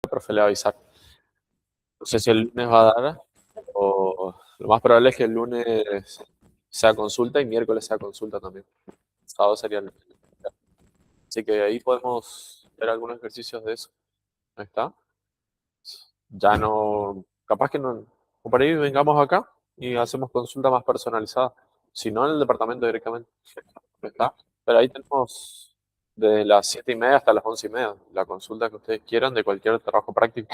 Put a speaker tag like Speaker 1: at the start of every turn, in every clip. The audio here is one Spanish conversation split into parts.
Speaker 1: el profe le va a avisar. No sé si el lunes va a dar o lo más probable es que el lunes sea consulta y miércoles sea consulta también. Sábado sería el... Así que ahí podemos ver algunos ejercicios de eso. Ahí está. Ya no, capaz que no, o por ahí vengamos acá y hacemos consulta más personalizada. Si no, en el departamento directamente. Ahí está. Pero ahí tenemos de las 7:30 hasta las 11:30 la consulta que ustedes quieran de cualquier trabajo práctico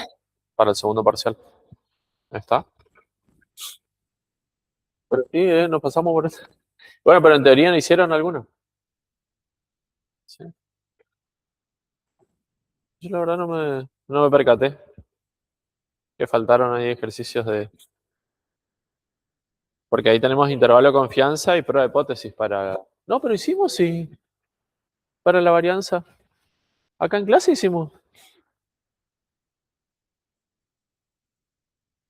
Speaker 1: para el segundo parcial. Ahí está. Pero sí, nos pasamos por eso. Bueno, pero en teoría no hicieron alguno. Sí. Yo la verdad no me percaté que faltaron ahí ejercicios de... Porque ahí tenemos intervalo de confianza y prueba de hipótesis para... No, pero hicimos sí, para la varianza. Acá en clase hicimos.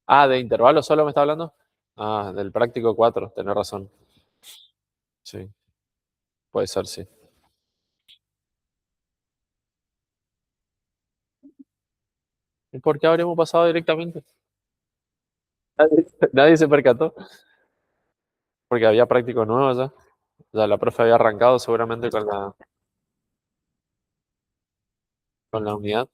Speaker 1: Ah, de intervalo solo me está hablando. Ah, del práctico 4 tenés razón. Sí, puede ser, sí. ¿Y por qué habremos pasado directamente? Nadie se percató. Porque había práctico nuevo ya. Ya la profe había arrancado seguramente con la unidad.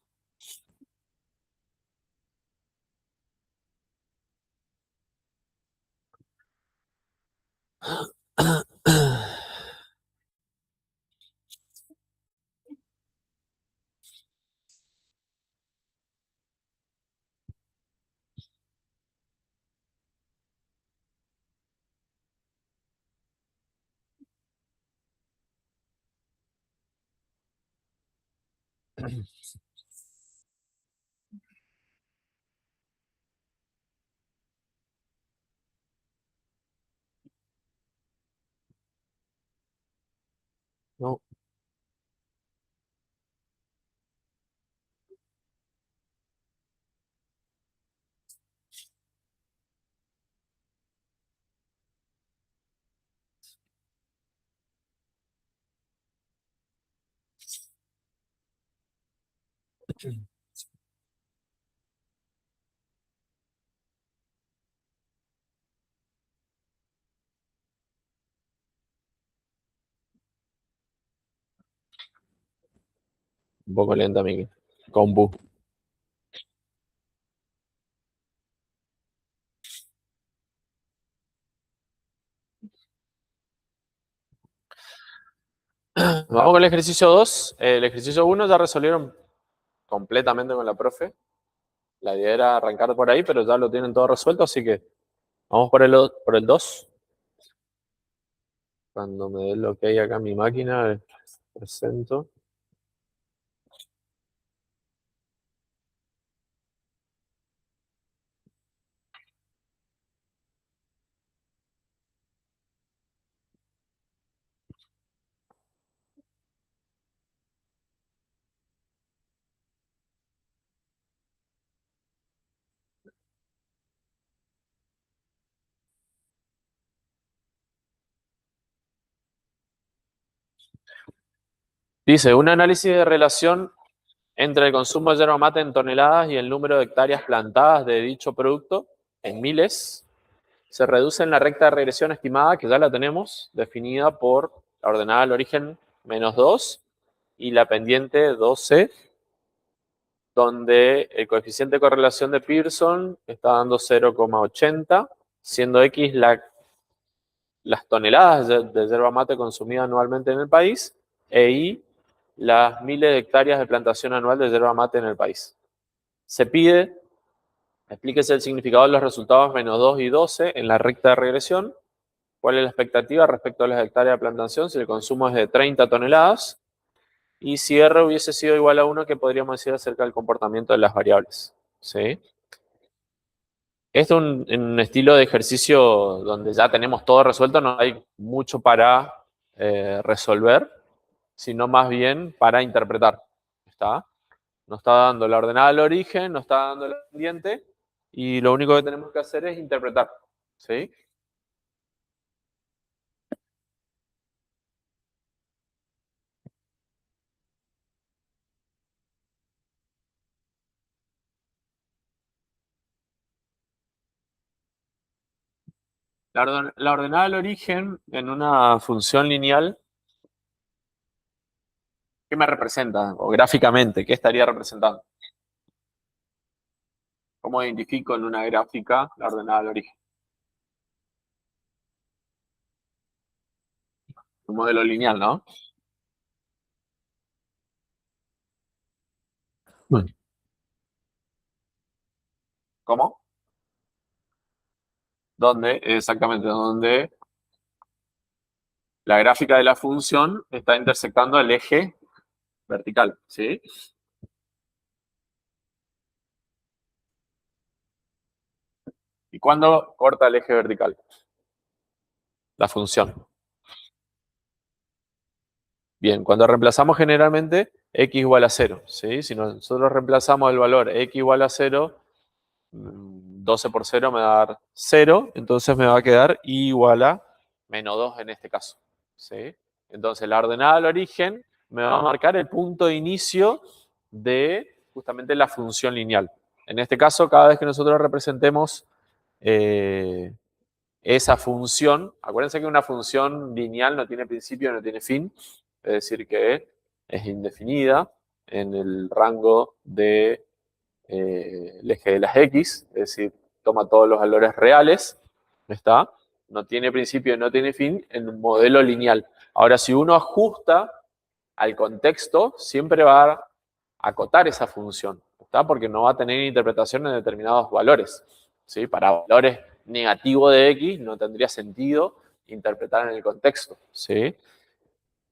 Speaker 1: No, un poco lenta, Miguel. Combu. Vamos con el ejercicio 2. El ejercicio 1 ya resolvieron completamente con la profe. La idea era arrancar por ahí, pero ya lo tienen todo resuelto, así que vamos por el 2. Cuando me dé lo que hay acá en mi máquina, presento. Dice, un análisis de relación entre el consumo de yerba mate en toneladas y el número de hectáreas plantadas de dicho producto en miles se reduce en la recta de regresión estimada, que ya la tenemos, definida por la ordenada del origen -2 y la pendiente 12, donde el coeficiente de correlación de Pearson está dando 0,80, siendo X las toneladas de yerba mate consumidas anualmente en el país e Y las miles de hectáreas de plantación anual de yerba mate en el país. Se pide, explíquese el significado de los resultados -2 y 12 en la recta de regresión. ¿Cuál es la expectativa respecto a las hectáreas de plantación si el consumo es de 30 toneladas? Y si R hubiese sido igual a 1, ¿qué podríamos decir acerca del comportamiento de las variables? ¿Sí? Esto es un estilo de ejercicio donde ya tenemos todo resuelto, no hay mucho para resolver, sino más bien para interpretar. ¿Está? Nos está dando la ordenada del origen, nos está dando la pendiente, y lo único que tenemos que hacer es interpretar. ¿Sí? La ordenada del origen en una función lineal, ¿qué me representa? O gráficamente, ¿qué estaría representando? ¿Cómo identifico en una gráfica la ordenada del origen? Un modelo lineal, ¿no? Bueno. ¿Cómo? ¿Dónde? Exactamente, donde la gráfica de la función está intersectando el eje vertical, ¿sí? ¿Y cuándo corta el eje vertical? La función. Bien, cuando reemplazamos generalmente x igual a 0, ¿sí? Si nosotros reemplazamos el valor x igual a 0, 12 por 0 me va a dar 0, entonces me va a quedar y igual a menos 2 en este caso, ¿sí? Entonces la ordenada al origen me va a marcar el punto de inicio de justamente la función lineal. En este caso, cada vez que nosotros representemos esa función, acuérdense que una función lineal no tiene principio, no tiene fin, es decir, que es indefinida en el rango de el eje de las X, es decir, toma todos los valores reales, ¿está? No tiene principio, no tiene fin en un modelo lineal. Ahora, si uno ajusta al contexto, siempre va a acotar esa función, ¿está? Porque no va a tener interpretación en determinados valores, ¿sí? Para valores negativos de X no tendría sentido interpretar en el contexto, ¿sí?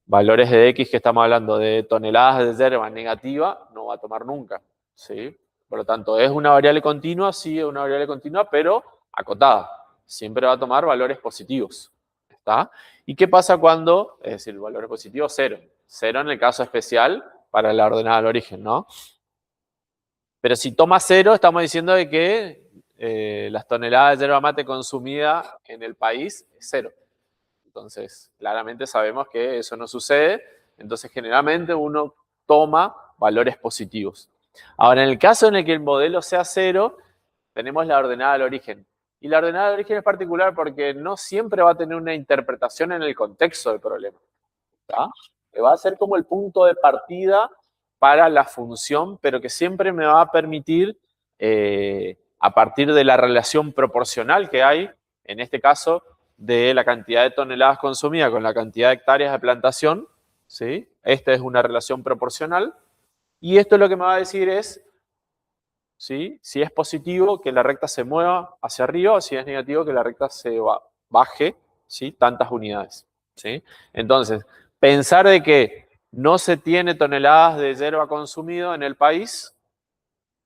Speaker 1: Valores de X que estamos hablando de toneladas de yerba negativa, no va a tomar nunca, ¿sí? Por lo tanto, ¿es una variable continua? Sí, es una variable continua, pero acotada. Siempre va a tomar valores positivos, ¿está? ¿Y qué pasa cuando, es decir, valores positivos, 0? 0 en el caso especial para la ordenada del origen, ¿no? Pero si toma 0, estamos diciendo de que las toneladas de yerba mate consumida en el país es 0. Entonces, claramente sabemos que eso no sucede. Entonces, generalmente uno toma valores positivos. Ahora, en el caso en el que el modelo sea 0, tenemos la ordenada del origen. Y la ordenada del origen es particular porque no siempre va a tener una interpretación en el contexto del problema, ¿tá? Que va a ser como el punto de partida para la función, pero que siempre me va a permitir, a partir de la relación proporcional que hay, en este caso, de la cantidad de toneladas consumidas con la cantidad de hectáreas de plantación, ¿sí? Esta es una relación proporcional. Y esto lo que me va a decir es, ¿sí? Si es positivo, que la recta se mueva hacia arriba, o si es negativo, que la recta se baje, ¿sí? Tantas unidades, ¿sí? Entonces, pensar de que no se tiene toneladas de yerba consumido en el país,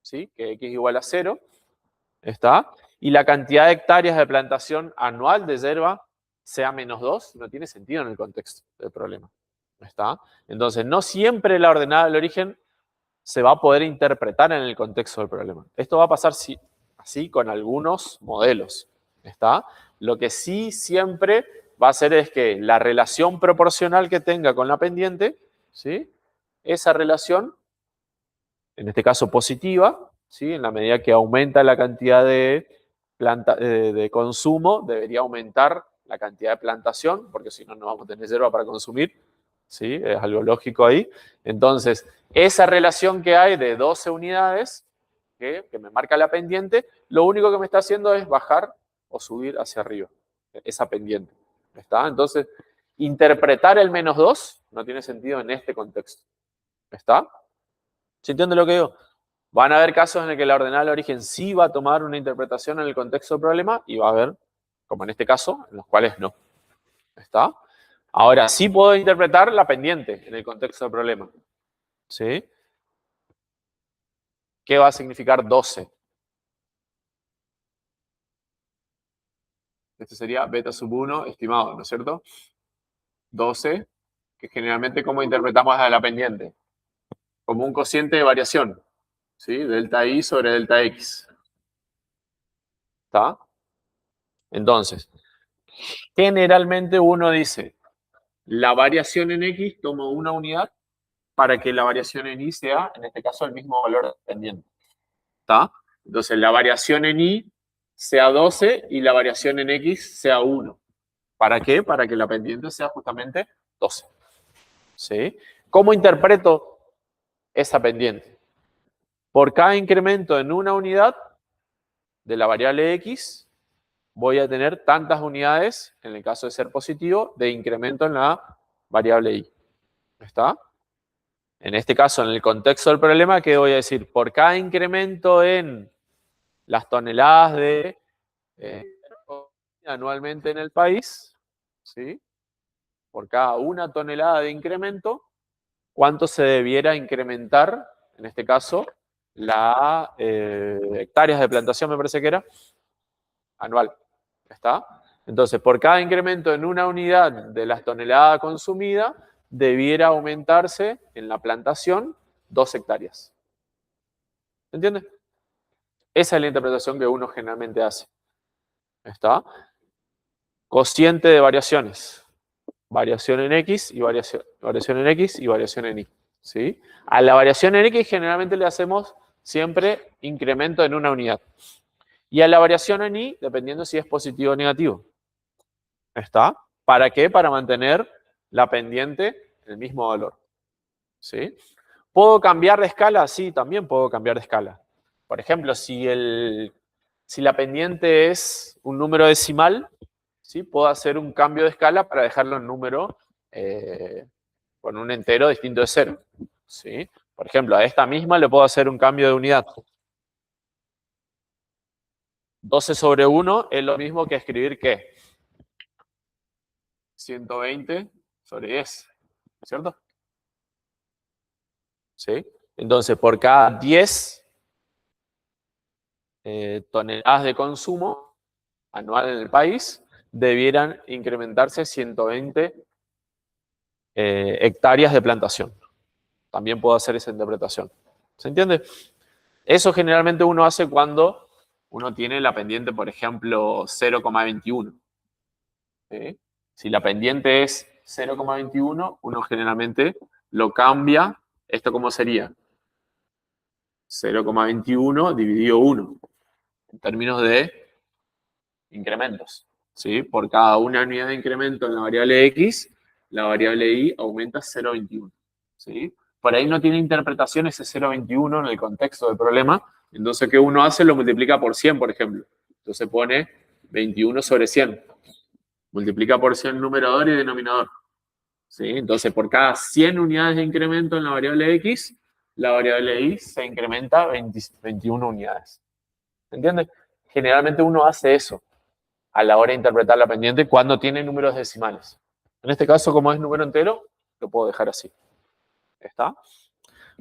Speaker 1: ¿sí? Que X igual a 0, ¿está? Y la cantidad de hectáreas de plantación anual de yerba sea menos 2, no tiene sentido en el contexto del problema, ¿está? Entonces, no siempre la ordenada del origen se va a poder interpretar en el contexto del problema. Esto va a pasar así con algunos modelos, ¿está? Lo que sí siempre va a hacer es que la relación proporcional que tenga con la pendiente, ¿sí? Esa relación, en este caso positiva, ¿sí? En la medida que aumenta la cantidad de consumo, debería aumentar la cantidad de plantación, porque si no, no vamos a tener yerba para consumir, ¿sí? Es algo lógico ahí. Entonces, esa relación que hay de 12 unidades, que me marca la pendiente, lo único que me está haciendo es bajar o subir hacia arriba, esa pendiente, ¿está? Entonces, interpretar el menos 2 no tiene sentido en este contexto, ¿está? ¿Se entiende lo que digo? Van a haber casos en el que la ordenada del origen sí va a tomar una interpretación en el contexto del problema y va a haber, como en este caso, en los cuales no. ¿Está? Ahora, sí puedo interpretar la pendiente en el contexto del problema. ¿Sí? ¿Qué va a significar 12? Este sería beta sub 1 estimado, ¿no es cierto? 12, que generalmente como interpretamos a la pendiente, como un cociente de variación, ¿sí? Delta I sobre delta X. ¿Está? Entonces, generalmente uno dice, la variación en X toma una unidad para que la variación en Y sea, en este caso, el mismo valor pendiente. ¿Está? Entonces, la variación en Y sea 12 y la variación en X sea 1. ¿Para qué? Para que la pendiente sea justamente 12. ¿Sí? ¿Cómo interpreto esa pendiente? Por cada incremento en una unidad de la variable X, voy a tener tantas unidades, en el caso de ser positivo, de incremento en la variable Y. ¿Está? En este caso, en el contexto del problema, ¿qué voy a decir? Por cada incremento en las toneladas de anualmente en el país, ¿sí? Por cada 1 tonelada de incremento, ¿cuánto se debiera incrementar, en este caso, la hectáreas de plantación, me parece que era, anual? ¿Está? Entonces, por cada incremento en una unidad de las toneladas consumidas, debiera aumentarse en la plantación 2 hectáreas. ¿Entiendes? Esa es la interpretación que uno generalmente hace. ¿Está? Cociente de variaciones. Variación en X y variación en X y variación en Y. ¿Sí? A la variación en X generalmente le hacemos siempre incremento en una unidad. Y a la variación en Y, dependiendo si es positivo o negativo. ¿Está? ¿Para qué? Para mantener la pendiente en el mismo valor. ¿Sí? ¿Puedo cambiar de escala? Sí, también puedo cambiar de escala. Por ejemplo, si la pendiente es un número decimal, ¿sí? Puedo hacer un cambio de escala para dejarlo en número con un entero distinto de 0. ¿Sí? Por ejemplo, a esta misma le puedo hacer un cambio de unidad. 12 sobre 1 es lo mismo que escribir ¿qué? 120 sobre 10, ¿cierto? ¿Sí? Entonces, por cada 10 toneladas de consumo anual en el país, debieran incrementarse 120 hectáreas de plantación. También puedo hacer esa interpretación. ¿Se entiende? Eso generalmente uno hace cuando uno tiene la pendiente, por ejemplo, 0,21. ¿Sí? Si la pendiente es 0,21, uno generalmente lo cambia. ¿Esto cómo sería? 0,21 dividido 1, en términos de incrementos. ¿Sí? Por cada una unidad de incremento en la variable X, la variable Y aumenta 0,21. ¿Sí? Por ahí no tiene interpretación ese 0,21 en el contexto del problema. Entonces, ¿qué uno hace? Lo multiplica por 100, por ejemplo. Entonces pone 21 sobre 100. Multiplica por 100 numerador y denominador. ¿Sí? Entonces, por cada 100 unidades de incremento en la variable X, la variable Y se incrementa 21 unidades. ¿Entiendes? Generalmente uno hace eso a la hora de interpretar la pendiente cuando tiene números decimales. En este caso, como es número entero, lo puedo dejar así. ¿Está?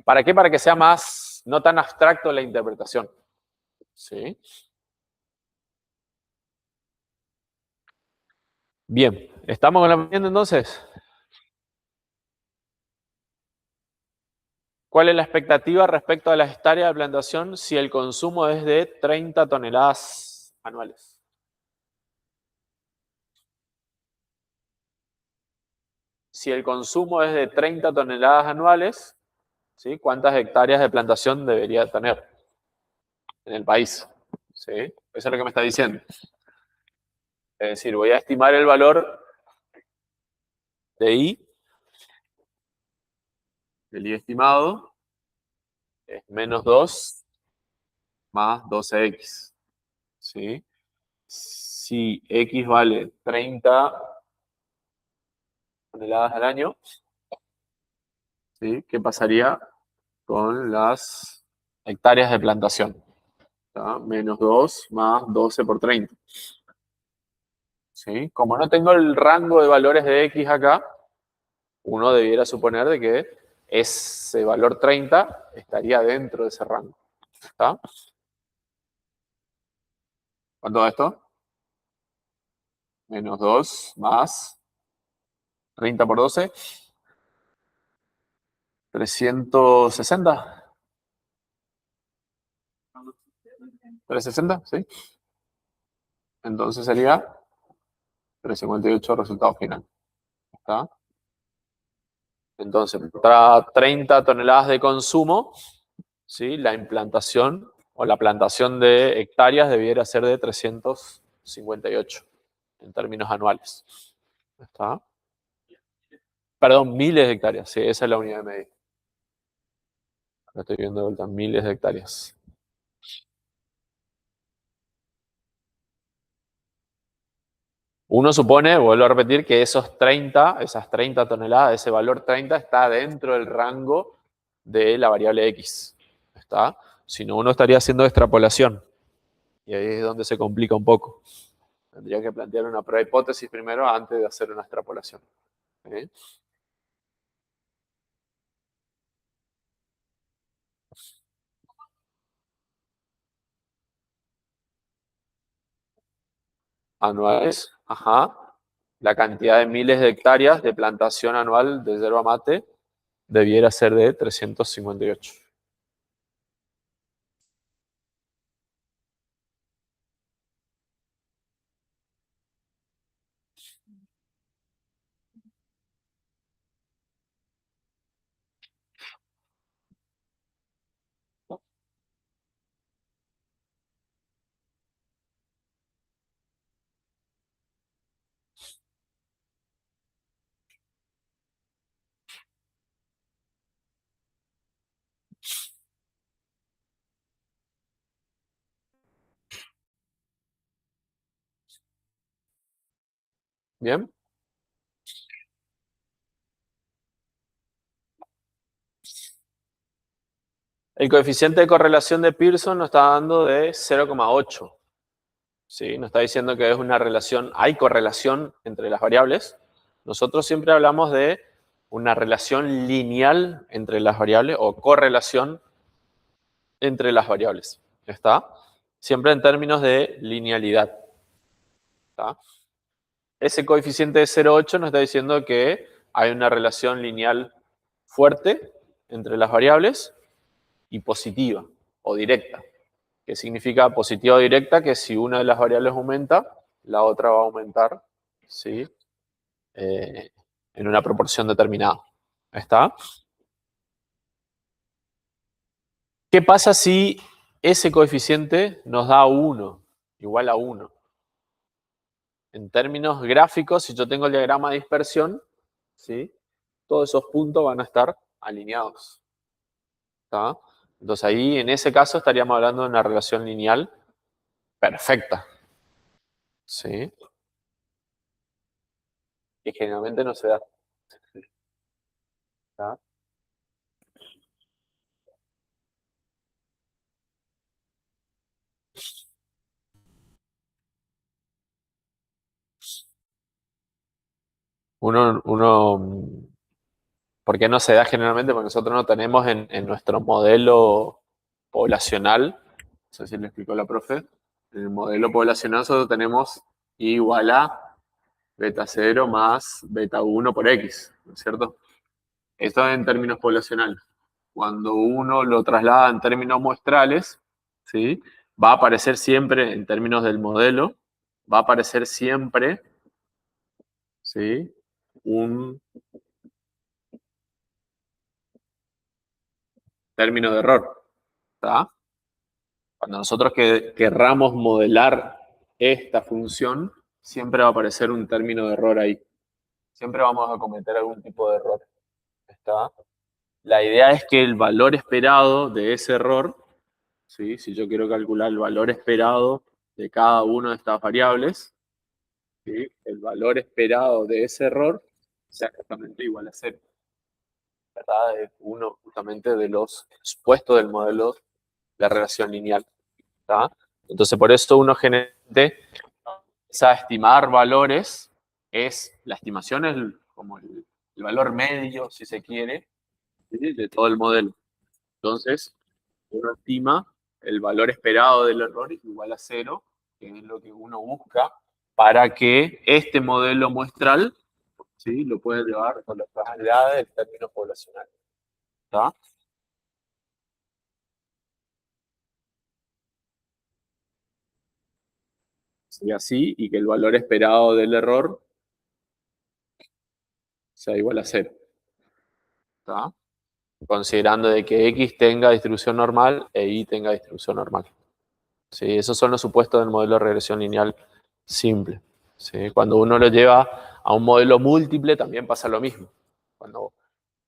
Speaker 1: ¿Para qué? Para que sea más, no tan abstracto la interpretación. ¿Sí? Bien, ¿estamos con la pendiente entonces? ¿Cuál es la expectativa respecto a las hectáreas de plantación si el consumo es de 30 toneladas anuales? Si el consumo es de 30 toneladas anuales, ¿sí? ¿Cuántas hectáreas de plantación debería tener en el país? ¿Sí? Eso es lo que me está diciendo. Es decir, voy a estimar el valor de I, el I estimado, es menos 2 más 12X. ¿Sí? Si X vale 30 toneladas al año, ¿sí? ¿Qué pasaría con las hectáreas de plantación? ¿Está? Menos 2 más 12 por 30. ¿Sí? Como no tengo el rango de valores de X acá, uno debiera suponer de que ese valor 30 estaría dentro de ese rango. ¿Está? ¿Cuánto da esto? Menos 2 más 30 por 12. 360. 360, ¿sí? Entonces sería 358 resultado final. ¿Está? Entonces, para 30 toneladas de consumo, ¿sí? La implantación o la plantación de hectáreas debiera ser de 358 en términos anuales. ¿Está? Perdón, miles de hectáreas, sí, esa es la unidad de medida. Acá estoy viendo de vuelta, miles de hectáreas. Uno supone, vuelvo a repetir, que esas 30 toneladas, ese valor 30 está dentro del rango de la variable X. ¿Está? Si no, uno estaría haciendo extrapolación. Y ahí es donde se complica un poco. Tendría que plantear una prueba de hipótesis primero antes de hacer una extrapolación. ¿Sí? Anuales, ajá. La cantidad de miles de hectáreas de plantación anual de yerba mate debiera ser de 358. ¿Bien? El coeficiente de correlación de Pearson nos está dando de 0,8. ¿Sí? Nos está diciendo que es una relación, hay correlación entre las variables. Nosotros siempre hablamos de una relación lineal entre las variables o correlación entre las variables. ¿Está? Siempre en términos de linealidad. ¿Está? Ese coeficiente de 0,8 nos está diciendo que hay una relación lineal fuerte entre las variables y positiva o directa. ¿Qué significa positiva o directa? Que si una de las variables aumenta, la otra va a aumentar, ¿sí? Eh, en una proporción determinada. ¿Está? ¿Qué pasa si ese coeficiente nos da 1, igual a 1? En términos gráficos, si yo tengo el diagrama de dispersión, ¿sí? Todos esos puntos van a estar alineados. ¿Está? Entonces ahí, en ese caso, estaríamos hablando de una relación lineal perfecta. ¿Sí? Que generalmente no se da. ¿Está? ¿Por qué no se da generalmente? Porque nosotros no tenemos en nuestro modelo poblacional, no sé si le explicó la profe, en el modelo poblacional nosotros tenemos I igual a beta 0 más beta 1 por X, ¿no es cierto? Esto es en términos poblacionales. Cuando uno lo traslada en términos muestrales, ¿sí? Va a aparecer siempre, en términos del modelo, va a aparecer siempre, ¿sí? Un término de error. ¿Está? Cuando nosotros querramos modelar esta función, siempre va a aparecer un término de error ahí. Siempre vamos a cometer algún tipo de error. ¿Está? La idea es que el valor esperado de ese error, ¿sí? Si yo quiero calcular el valor esperado de cada una de estas variables, ¿sí? El valor esperado de ese error sea exactamente igual a cero. ¿Verdad? Es uno justamente de los supuestos del modelo de relación lineal. ¿Está? Entonces, por eso uno generalmente empieza a estimar valores, la estimación es como el valor medio, si se quiere, ¿sí? De todo el modelo. Entonces, uno estima el valor esperado del error igual a cero, que es lo que uno busca para que este modelo muestral, ¿sí? Lo pueda llevar con las probabilidades del término poblacional. ¿Está? Sería así, y que el valor esperado del error sea igual a cero. ¿Está? considerando de que X tenga distribución normal e Y tenga distribución normal. ¿Sí? Esos son los supuestos del modelo de regresión lineal simple. ¿Sí? Cuando uno lo lleva a un modelo múltiple también pasa lo mismo. Cuando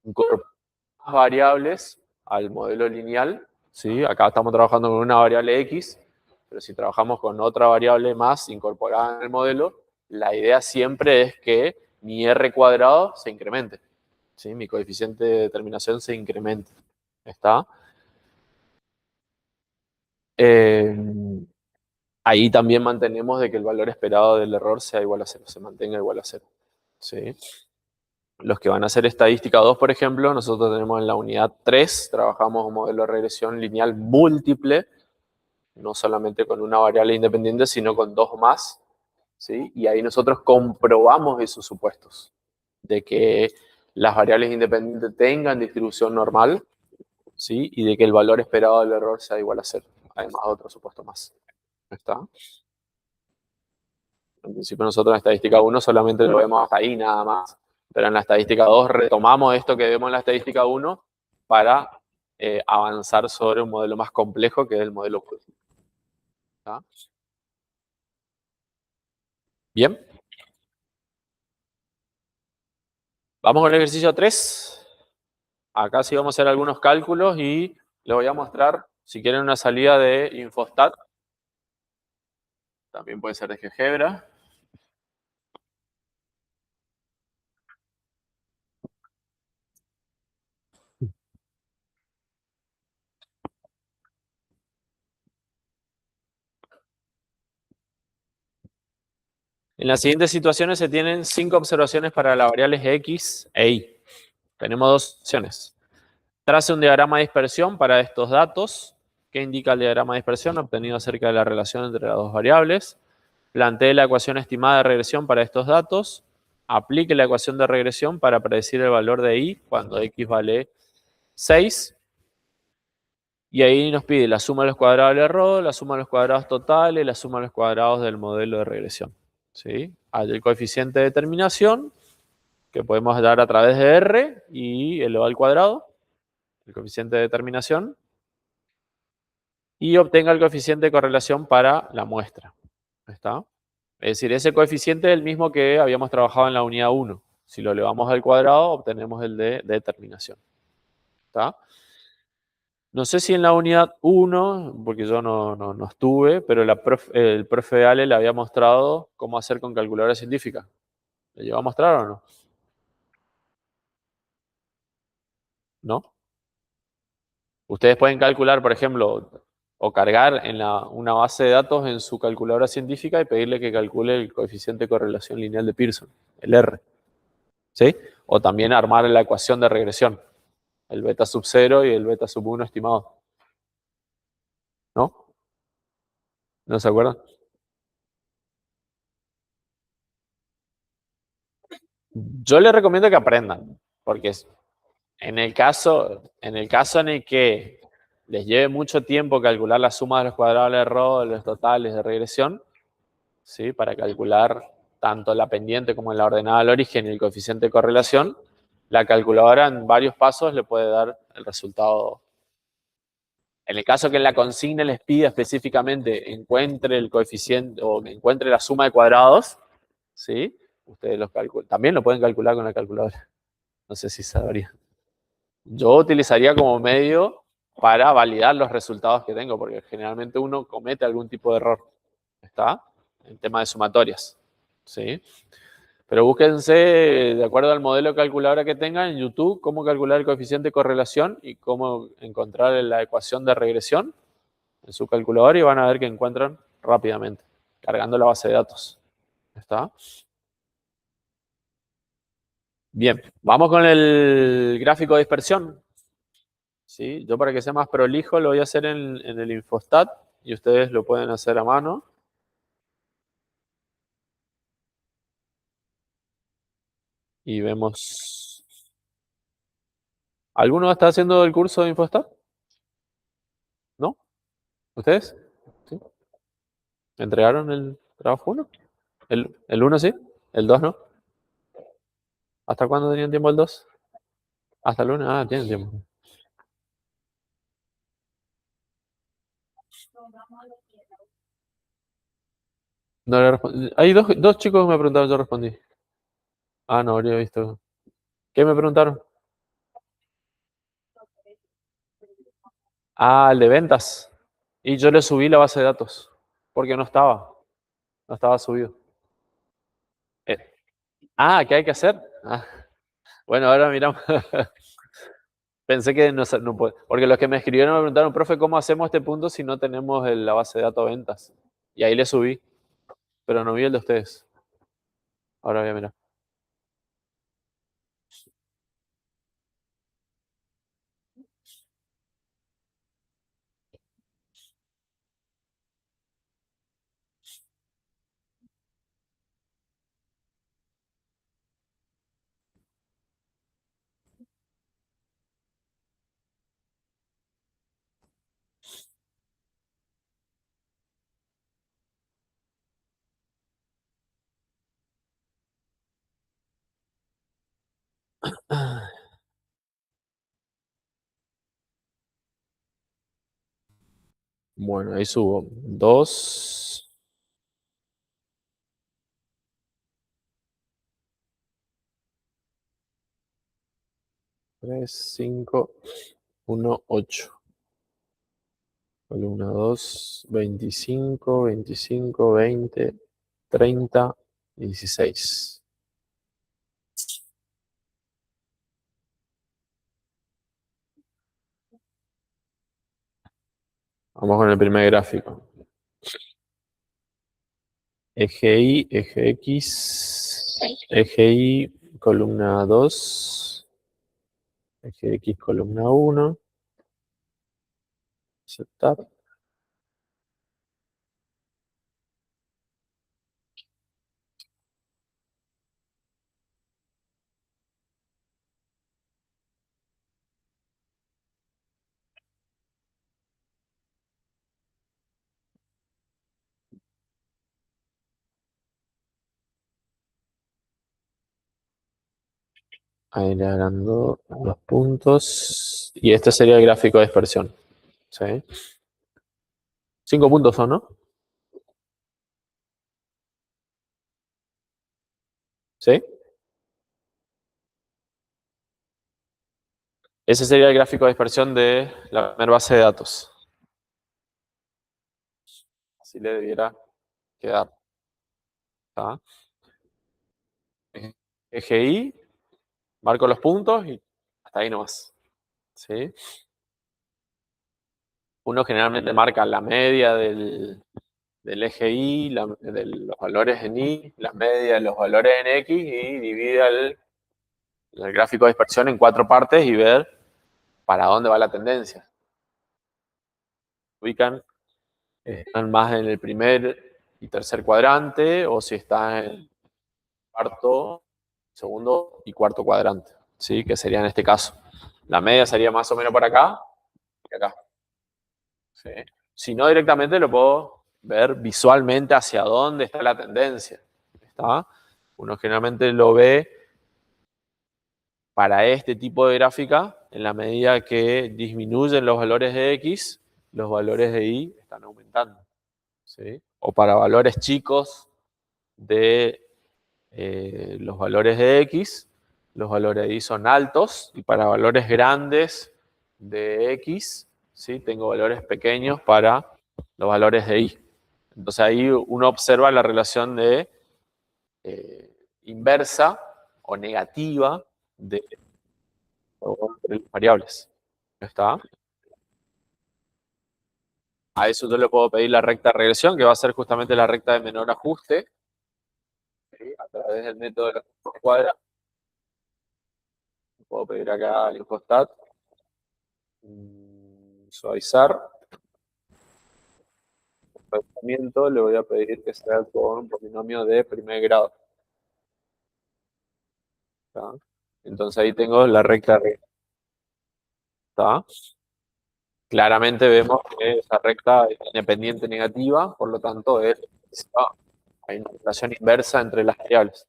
Speaker 1: incorporamos variables al modelo lineal, ¿sí? Acá estamos trabajando con una variable X, pero si trabajamos con otra variable más incorporada en el modelo, la idea siempre es que mi R cuadrado se incremente. ¿Sí? Mi coeficiente de determinación se incremente. ¿Está? Eh, Ahí también mantenemos de que el valor esperado del error sea igual a cero, se mantenga igual a cero. ¿Sí? Los que van a hacer estadística 2, por ejemplo, nosotros tenemos en la unidad 3, trabajamos un modelo de regresión lineal múltiple, no solamente con una variable independiente, sino con dos más. ¿Sí? Y ahí nosotros comprobamos esos supuestos, de que las variables independientes tengan distribución normal, ¿sí? Y de que el valor esperado del error sea igual a cero. Además, otro supuesto más. ¿Está? En principio nosotros en estadística 1 solamente lo vemos hasta ahí nada más, pero en la estadística 2 retomamos esto que vemos en la estadística 1 para avanzar sobre un modelo más complejo que es el modelo múltiple. ¿Está? Bien, vamos con el ejercicio 3. Acá sí vamos a hacer algunos cálculos y les voy a mostrar, si quieren, una salida de Infostat. También puede ser de GeoGebra. En las siguientes situaciones se tienen 5 observaciones para las variables X e Y. Tenemos dos opciones. Trace un diagrama de dispersión para estos datos. ¿Qué indica el diagrama de dispersión obtenido acerca de la relación entre las dos variables? Plantee la ecuación estimada de regresión para estos datos. Aplique la ecuación de regresión para predecir el valor de y cuando x vale 6. Y ahí nos pide la suma de los cuadrados del error, la suma de los cuadrados totales, la suma de los cuadrados del modelo de regresión. ¿Sí? Hay el coeficiente de determinación que podemos dar a través de r y elevado al cuadrado, el coeficiente de determinación, y obtenga el coeficiente de correlación para la muestra. ¿Está? Es decir, ese coeficiente es el mismo que habíamos trabajado en la unidad 1. Si lo elevamos al cuadrado, obtenemos el de determinación. ¿Está? No sé si en la unidad 1, porque yo no estuve, pero el profe Ale le había mostrado cómo hacer con calculadora científica. ¿Le llevó a mostrar o no? ¿No? Ustedes pueden calcular, por ejemplo, o cargar en una base de datos en su calculadora científica y pedirle que calcule el coeficiente de correlación lineal de Pearson, el R. ¿Sí? O también armar la ecuación de regresión, el beta sub 0 y el beta sub 1 estimado. ¿No? ¿No se acuerdan? Yo les recomiendo que aprendan, porque en el que les lleve mucho tiempo calcular la suma de los cuadrados del error, de los totales de regresión, ¿sí? Para calcular tanto la pendiente como la ordenada al origen y el coeficiente de correlación, la calculadora en varios pasos le puede dar el resultado. En el caso que en la consigna les pida específicamente encuentre el coeficiente o encuentre la suma de cuadrados, ¿sí? Ustedes los calculan. También lo pueden calcular con la calculadora. No sé si sabría. Yo utilizaría como medio para validar los resultados que tengo, porque generalmente uno comete algún tipo de error. ¿Está? En tema de sumatorias. ¿Sí? Pero búsquense, de acuerdo al modelo de calculadora que tengan en YouTube, cómo calcular el coeficiente de correlación y cómo encontrar la ecuación de regresión en su calculadora y van a ver que encuentran rápidamente, cargando la base de datos. ¿Está? Bien, vamos con el gráfico de dispersión. ¿Sí? Yo para que sea más prolijo lo voy a hacer en el Infostat y ustedes lo pueden hacer a mano. Y vemos... ¿Alguno está haciendo el curso de Infostat? ¿No? ¿Ustedes? ¿Sí? ¿Entregaron el trabajo 1? ¿El 1 sí? ¿El 2 no? ¿Hasta cuándo tenían tiempo el 2? ¿Hasta el 1? Ah, tienen tiempo. No le respondí. Hay dos chicos que me preguntaron, yo respondí. Ah, no habría visto. ¿Qué me preguntaron? Ah, el de ventas. Y yo le subí la base de datos, porque no estaba subido. Eh, ¿qué hay que hacer? Bueno, ahora miramos. Pensé que no puede. Porque los que me escribieron me preguntaron, profe, ¿cómo hacemos este punto si no tenemos la base de datos de ventas? Y ahí le subí, pero no vi el de ustedes. Ahora voy a mirar. Bueno, ahí subo. 2, 3, 5, 1, 8. Columna 2, 25, 25, 20, 30, 16. Vamos con el primer gráfico. Eje Y, eje X, eje Y, columna 2, eje X, columna 1, setup. Ahí le agrando los puntos. Y este sería el gráfico de dispersión. ¿Sí? 5 puntos son, ¿no? ¿Sí? Ese sería el gráfico de dispersión de la primera base de datos. Así le debiera quedar. ¿Está? Eje Y, marco los puntos y hasta ahí nomás. ¿Sí? Uno generalmente marca la media del eje Y, de los valores en Y, la media de los valores en X y divide el gráfico de dispersión en 4 partes y ver para dónde va la tendencia. Ubican, están más en el primer y tercer cuadrante o si está en el cuarto, segundo y cuarto cuadrante, ¿sí? Que sería en este caso. La media sería más o menos por acá y acá. ¿Sí? Si no, directamente lo puedo ver visualmente hacia dónde está la tendencia. ¿Está? Uno generalmente lo ve para este tipo de gráfica en la medida que disminuyen los valores de X, los valores de Y están aumentando. ¿Sí? O para valores chicos de los valores de X, los valores de Y son altos, y para valores grandes de X, ¿sí? Tengo valores pequeños para los valores de Y. Entonces ahí uno observa la relación de inversa o negativa de las variables. ¿Está? A eso yo le puedo pedir la recta de regresión, que va a ser justamente la recta de menor ajuste, ¿sí? A través del método de la cuadra. Puedo pedir acá el infostat, suavizar, tratamiento, le voy a pedir que sea con un polinomio de primer grado. ¿Está? Entonces ahí tengo la recta recta. ¿Está? Claramente vemos que esa recta es independiente negativa, por lo tanto hay una relación inversa entre las variables.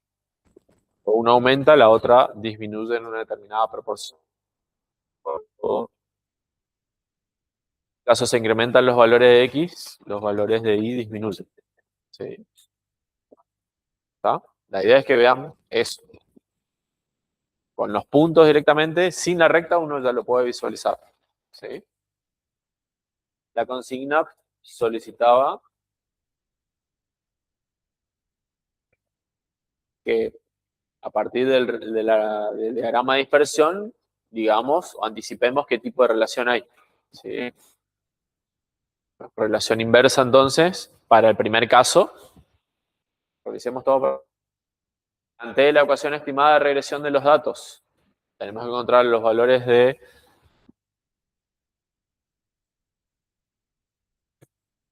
Speaker 1: Una aumenta, la otra disminuye en una determinada proporción. caso se incrementan los valores de X, los valores de Y disminuyen. ¿Sí? ¿Está? La idea es que veamos eso. Con los puntos directamente, sin la recta, uno ya lo puede visualizar. ¿Sí? La consigna solicitaba que a partir del diagrama de dispersión, digamos, anticipemos qué tipo de relación hay. ¿Sí? Relación inversa, entonces, para el primer caso, revisemos todo. Ante la ecuación estimada de regresión de los datos, tenemos que encontrar los valores de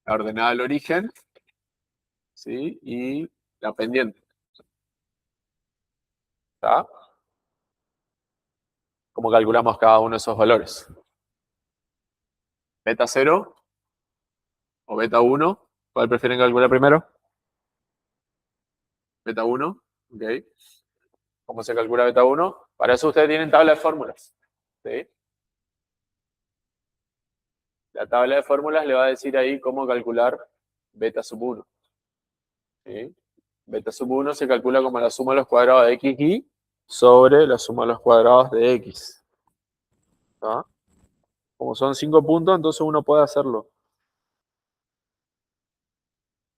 Speaker 1: la ordenada del origen, ¿sí? Y la pendiente. ¿Está? ¿Cómo calculamos cada uno de esos valores? ¿Beta 0 o beta 1? ¿Cuál prefieren calcular primero? Beta 1, ok. ¿Cómo se calcula beta 1? Para eso ustedes tienen tabla de fórmulas. ¿Sí? La tabla de fórmulas le va a decir ahí cómo calcular beta sub 1. ¿Sí? Beta sub 1 se calcula como la suma de los cuadrados de xy sobre la suma de los cuadrados de x. ¿Tá? Como son 5 puntos, entonces uno puede hacerlo.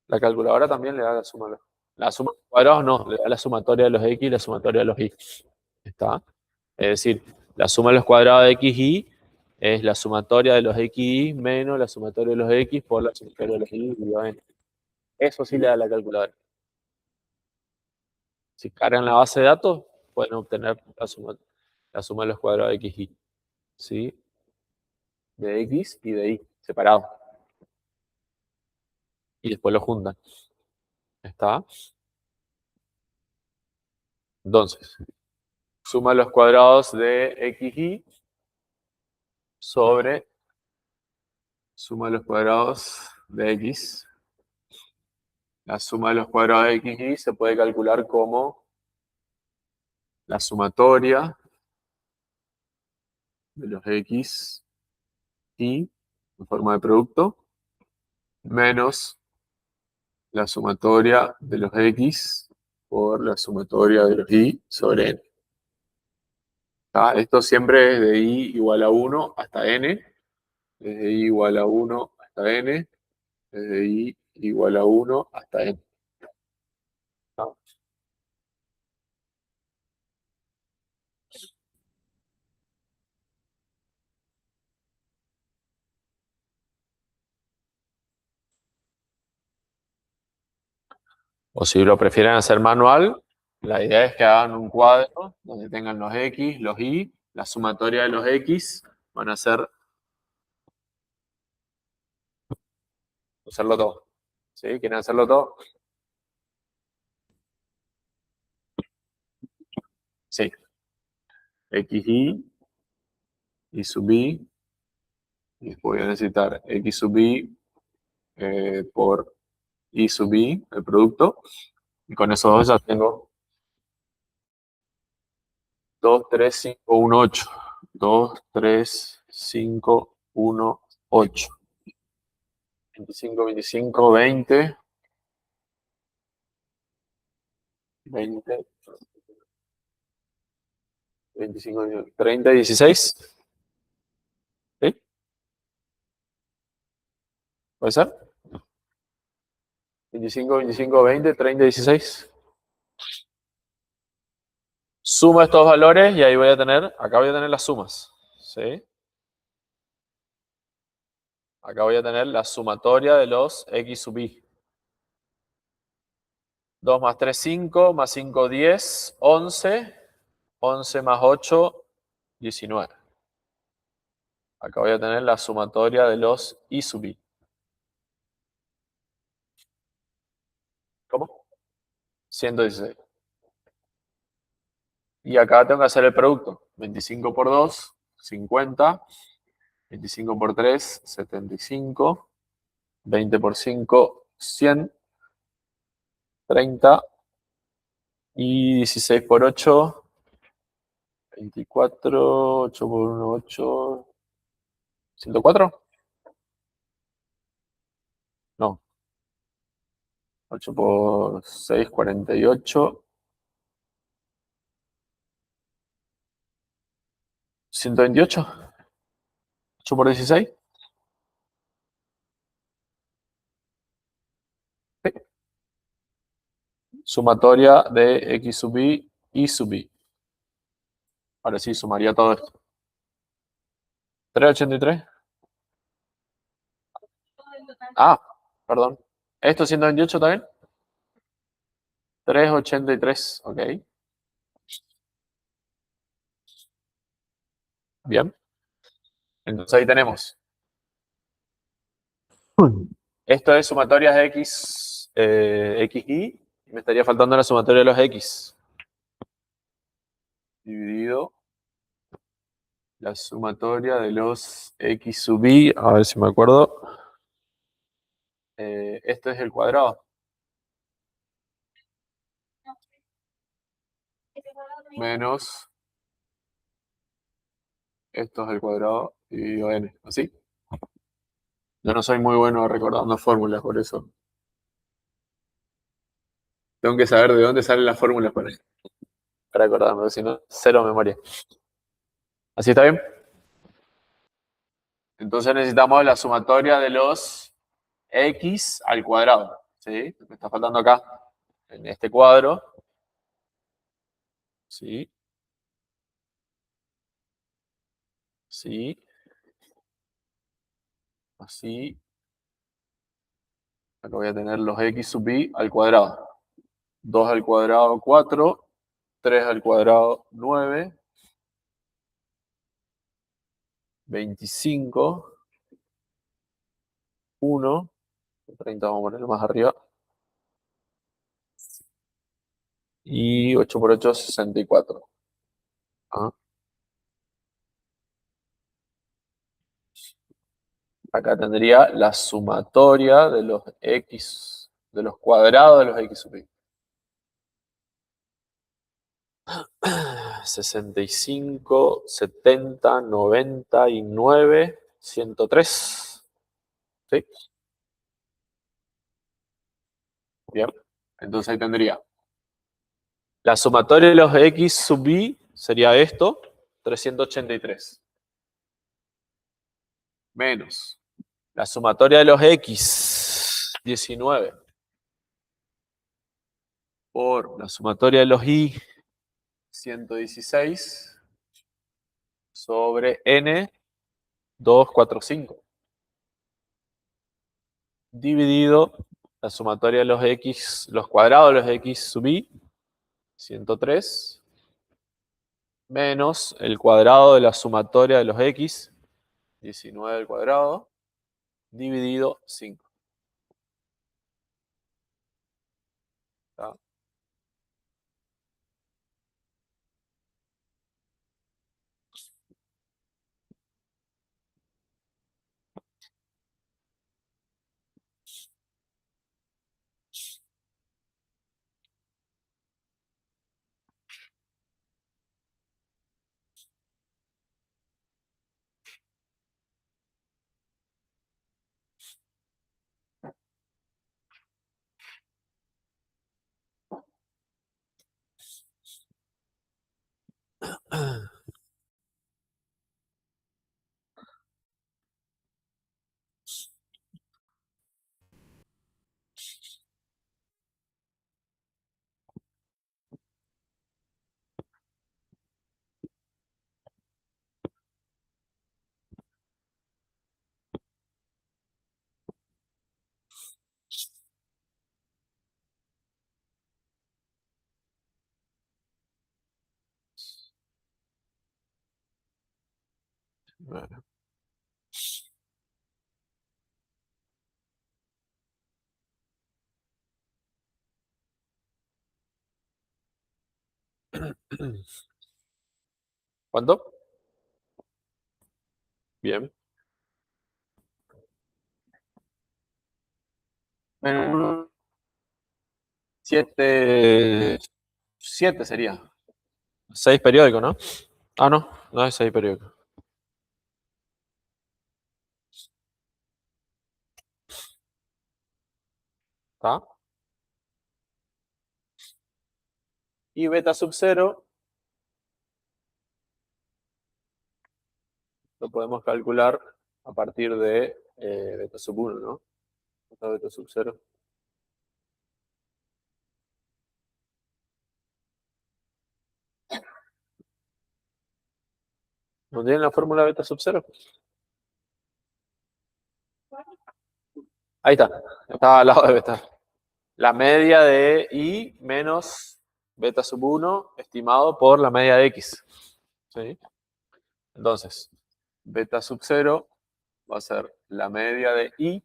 Speaker 1: La calculadora también le da la suma de los cuadrados, no, le da la sumatoria de los x y la sumatoria de los y. ¿Está? Es decir, la suma de los cuadrados de xy es la sumatoria de los xy menos la sumatoria de los x por la sumatoria de los y dividido n. Eso sí le da la calculadora. Si cargan la base de datos, pueden obtener la suma de los cuadrados de xy. ¿Sí? De x y de y, separados. Y después lo juntan. ¿Está? Entonces, suma los cuadrados de xy sobre suma los cuadrados de x. La suma de los cuadrados de xy se puede calcular como la sumatoria de los x y en forma de producto menos la sumatoria de los x por la sumatoria de los y sobre n. ¿Tá? Esto siempre es de y igual a 1 hasta n, desde y igual a 1 hasta n, desde y igual a 1 hasta n. ¿Tá? O si lo prefieren hacer manual, la idea es que hagan un cuadro donde tengan los x, los y, la sumatoria de los x van a ser hacerlo todo. ¿Sí? ¿Quieren hacerlo todo? Sí. Y sub y después voy a necesitar x sub y por y sub y, el producto. Y con esos dos ya tengo 2, 3, 5, 1, 8. 2, 3, 5, 1, 8. 25, 25, 20. 20, 25, 30, 16. ¿Sí? ¿Puede ser? 25, 25, 20, 30, 16. Suma estos valores y ahí voy a tener, acá voy a tener las sumas. ¿Sí? Acá voy a tener la sumatoria de los x sub y. 2 más 3, 5, más 5, 10, 11. 11 más 8, 19. Acá voy a tener la sumatoria de los y sub i. ¿Cómo? 116. Y acá tengo que hacer el producto. 25 por 2, 50. 25 por 3, 75. 20 por 5, 100. 30. Y 16 por 8, 24. 8 por 1, 8. 104. 8 por 6, 48. 128. 8 por 16. Sí. Sumatoria de x sub y sub i. Ahora sí, sumaría todo esto. 383. Ah, perdón. ¿Esto 128 también? 383, ok. Bien. Entonces ahí tenemos. Esto es sumatorias de x, xy. Me estaría faltando la sumatoria de los x. Dividido la sumatoria de los x sub i. A ver si me acuerdo. Esto es el cuadrado. Menos esto es el cuadrado dividido n. ¿Así? Yo no soy muy bueno recordando fórmulas, por eso. Tengo que saber de dónde salen las fórmulas para acordarme, porque si no, cero memoria. ¿Así está bien? Entonces necesitamos la sumatoria de los x al cuadrado. ¿Sí? Me está faltando acá, en este cuadro. Sí. Sí. Así. Acá voy a tener los x sub i al cuadrado. 2 al cuadrado, 4. 3 al cuadrado, 9. 25. 1. 30 vamos a ponerlo más arriba. Y 8 por 8, 64. Ah, acá tendría la sumatoria de los x, de los cuadrados de los x sub i. 65, 70, 99, 103. ¿Sí? Bien. Entonces ahí tendría la sumatoria de los x sub i sería esto, 383. Menos la sumatoria de los x, 19. Por la sumatoria de los y, 116. Sobre n, 245. Dividido la sumatoria de los x, los cuadrados de los x sub i, 103. Menos el cuadrado de la sumatoria de los x, 19 al cuadrado, dividido 5. ¿Está? Bueno. ¿Cuánto? Bien. Bueno, 7, 7 sería. 6 periódicos, ¿no? Ah, no, no es 6 periódicos. ¿Está? Y beta sub 0 lo podemos calcular a partir de beta sub 1, ¿no? Esta beta sub 0. ¿No tienen la fórmula beta sub 0? Ahí está. Está al lado de beta. La media de I menos beta sub 1 estimado por la media de X. ¿Sí? Entonces, beta sub 0 va a ser la media de I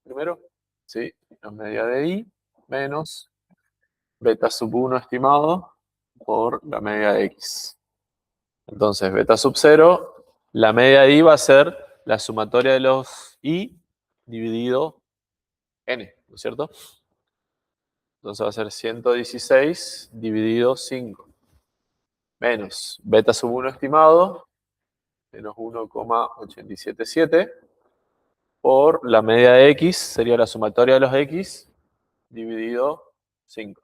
Speaker 1: primero. ¿Sí? La media de I menos beta sub 1 estimado por la media de X. Entonces, beta sub 0, la media de I va a ser la sumatoria de los I dividido N, ¿no es cierto? Entonces va a ser 116 dividido 5 menos beta sub 1 estimado, menos 1,877 por la media de X, sería la sumatoria de los X dividido 5.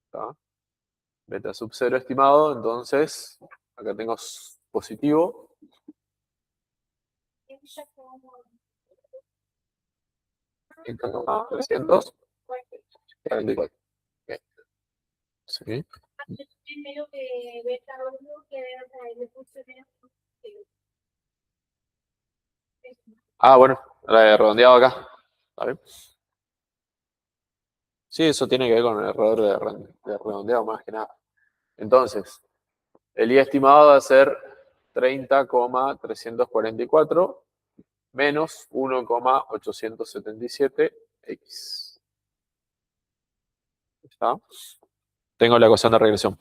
Speaker 1: ¿Está? Beta sub 0 estimado, entonces acá tengo positivo. Entonces, 344. Okay. Sí. Ah, bueno, la he redondeado acá. ¿Está bien? Sí, eso tiene que ver con el error de redondeado más que nada. Entonces, el I estimado va a ser 30,344 menos 1,877x. ¿Está? Tengo la ecuación de regresión.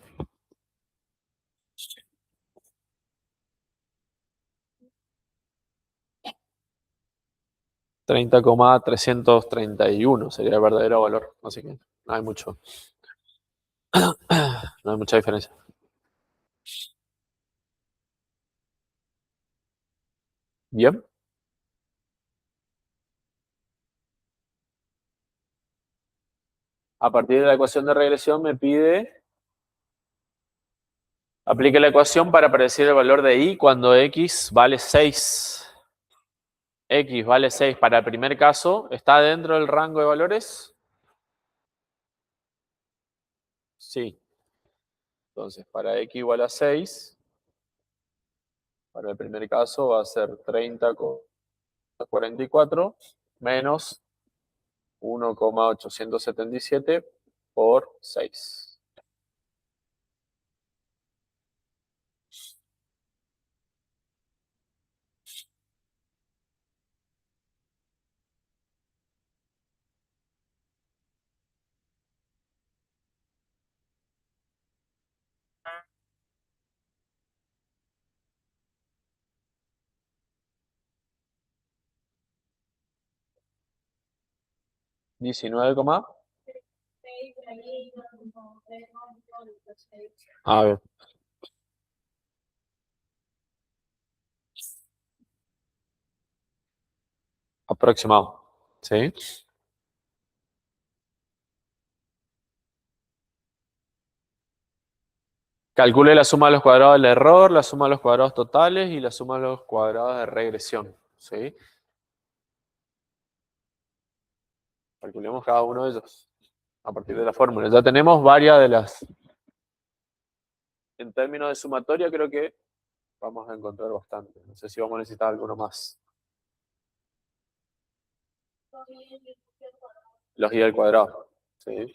Speaker 1: $30,331 sería el verdadero valor. Así que no hay mucho. No hay mucha diferencia. Bien. A partir de la ecuación de regresión me pide aplique la ecuación para predecir el valor de I cuando X vale 6. X vale 6 para el primer caso. ¿Está dentro del rango de valores? Sí. Entonces, para X igual a 6, para el primer caso va a ser 30,44 menos 1,877 por 6. 19, a ver, aproximado. ¿Sí? Calcule la suma de los cuadrados del error, la suma de los cuadrados totales y la suma de los cuadrados de regresión. ¿Sí? Calculemos cada uno de ellos a partir de la fórmula. Ya tenemos varias de las... En términos de sumatoria creo que vamos a encontrar bastante. No sé si vamos a necesitar alguno más. Los i al cuadrado. ¿Sí?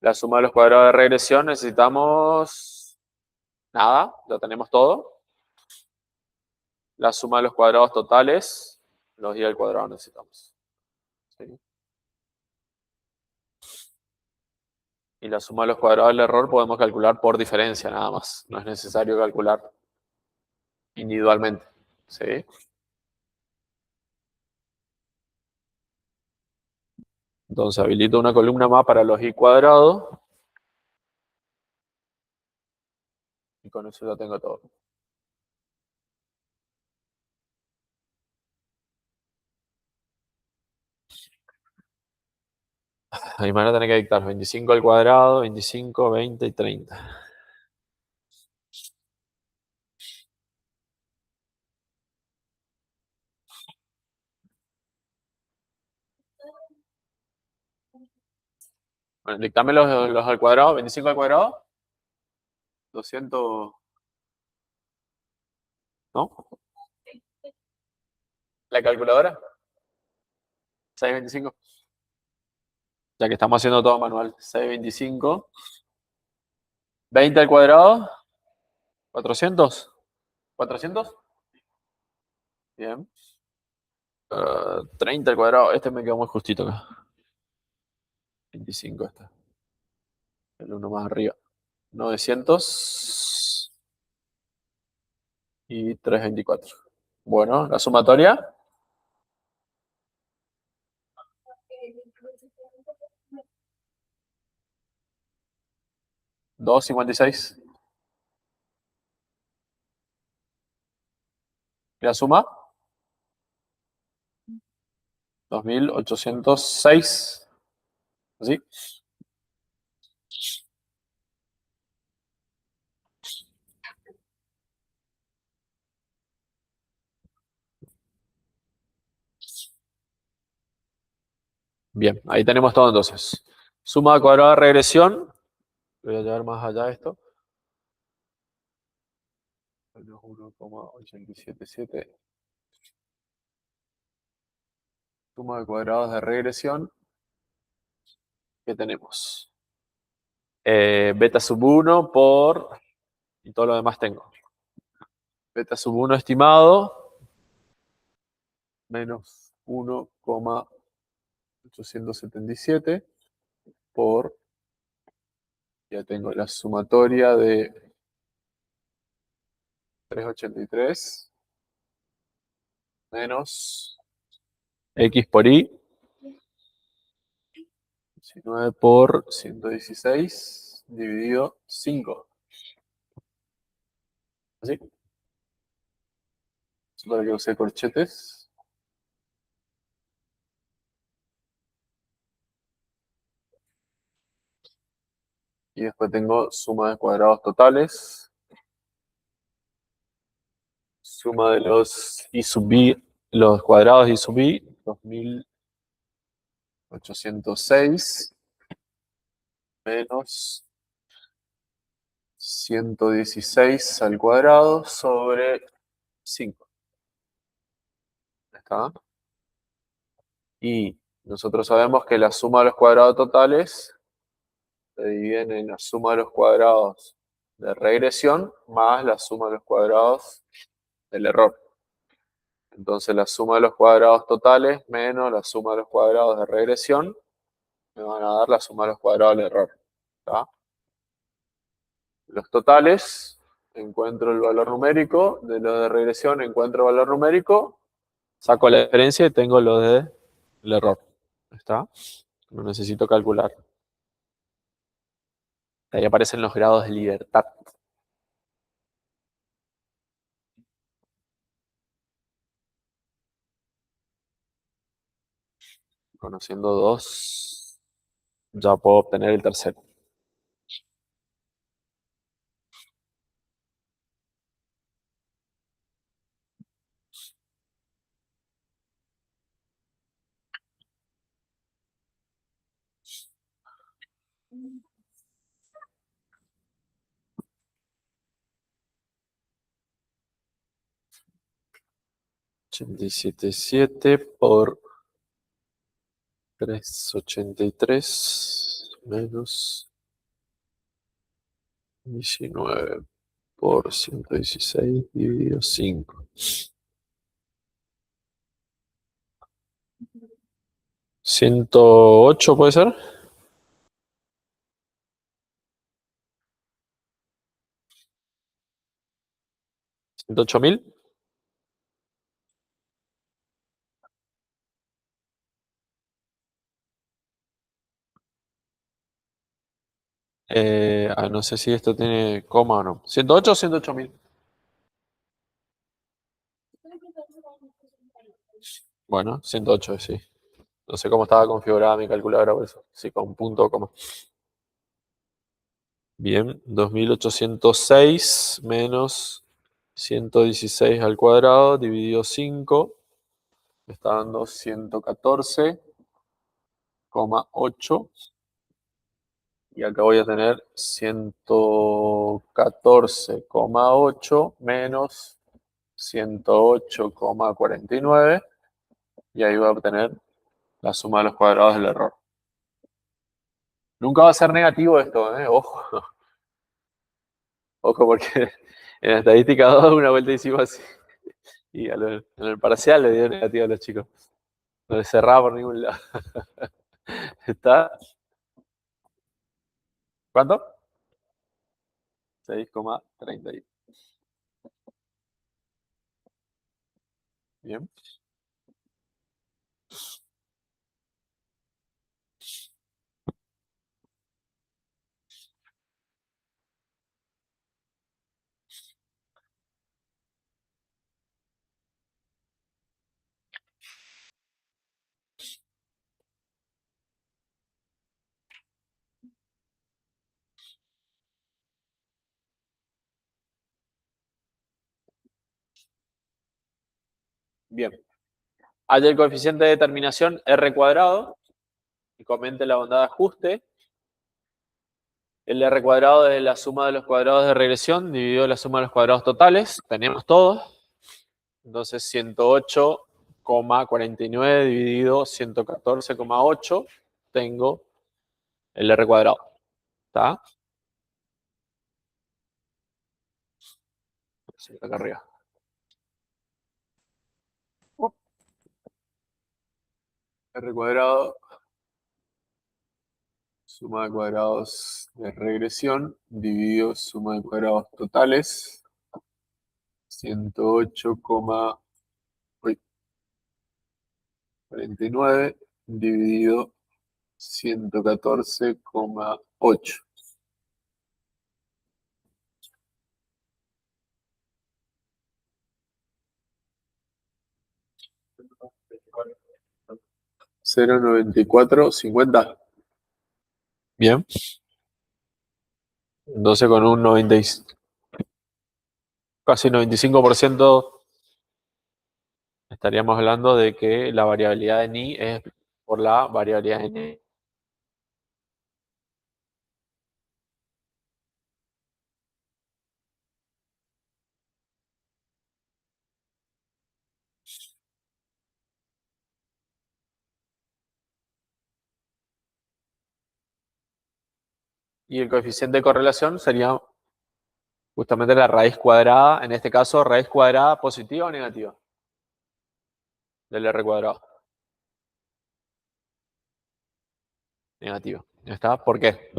Speaker 1: La suma de los cuadrados de regresión necesitamos... Nada, ya tenemos todo. La suma de los cuadrados totales, los i al cuadrado necesitamos. ¿Sí? Y la suma de los cuadrados del error podemos calcular por diferencia nada más. No es necesario calcular individualmente. ¿Sí? Entonces habilito una columna más para los i cuadrados. Y con eso ya tengo todo. Ahí me van a tener que dictar 25 al cuadrado, 25, 20 y 30. Bueno, dictame los al cuadrado, 25 al cuadrado, 200, ¿no? La calculadora, 625. Ya que estamos haciendo todo manual, 625. 20 al cuadrado, 400. 400. Bien. 30 al cuadrado, este me quedó muy justito acá. 25 este. El uno más arriba. 900 y 324. Bueno, la sumatoria. 256. La suma. 2806. ¿Así? Bien, ahí tenemos todo entonces. Suma cuadrada de regresión. Voy a llevar más allá esto. Menos 1,877. Suma de cuadrados de regresión. ¿Qué tenemos? Beta sub 1 por... Y todo lo demás tengo. Beta sub 1 estimado. Menos 1,877 por... Ya tengo la sumatoria de 383 menos X por Y. 19 por 116 dividido 5. ¿Así? Para que use corchetes. Y después tengo suma de cuadrados totales. Suma de los I sub B, los cuadrados de I sub B, 2806 menos 116 al cuadrado sobre 5. ¿Está? Y nosotros sabemos que la suma de los cuadrados totales se dividen en la suma de los cuadrados de regresión más la suma de los cuadrados del error. Entonces la suma de los cuadrados totales menos la suma de los cuadrados de regresión me van a dar la suma de los cuadrados del error. ¿Está? Los totales, encuentro el valor numérico, de lo de regresión encuentro el valor numérico, saco la diferencia y tengo lo del error. ¿Está? No necesito calcular. Ahí aparecen los grados de libertad. Conociendo dos, ya puedo obtener el tercero. $87,7 por 383 menos 19 por 116 dividido 5. 108 puede ser. 108.000. No sé si esto tiene coma o no. 108 o 108.000. Bueno, 108 sí. No sé cómo estaba configurada mi calculadora por eso. Sí, con punto o coma. Bien, 2806 menos 116 al cuadrado dividido 5 me está dando 114,8. Y acá voy a tener 114,8 menos 108,49. Y ahí voy a obtener la suma de los cuadrados del error. Nunca va a ser negativo esto, ¿eh? Ojo. Ojo, porque en la estadística 2 una vuelta hicimos así. Y en el parcial le dio negativo a los chicos. No le cerraba por ningún lado. ¿Está? ¿Cuánto? 6,30. Bien. Bien. Haya el coeficiente de determinación R cuadrado y comente la bondad de ajuste. El R cuadrado es la suma de los cuadrados de regresión dividido la suma de los cuadrados totales. Tenemos todo. Entonces 108,49 dividido 114,8 tengo el R cuadrado. ¿Está? Acá arriba. R cuadrado, suma de cuadrados de regresión, dividido suma de cuadrados totales, 108,49 dividido 114,8. $0,9450. Bien. Entonces con un 90 casi 95% estaríamos hablando de que la variabilidad de ni es por la variabilidad de ni. Y el coeficiente de correlación sería justamente la raíz cuadrada, en este caso, raíz cuadrada positiva o negativa del R cuadrado. Negativa. ¿Ya está? ¿Por qué?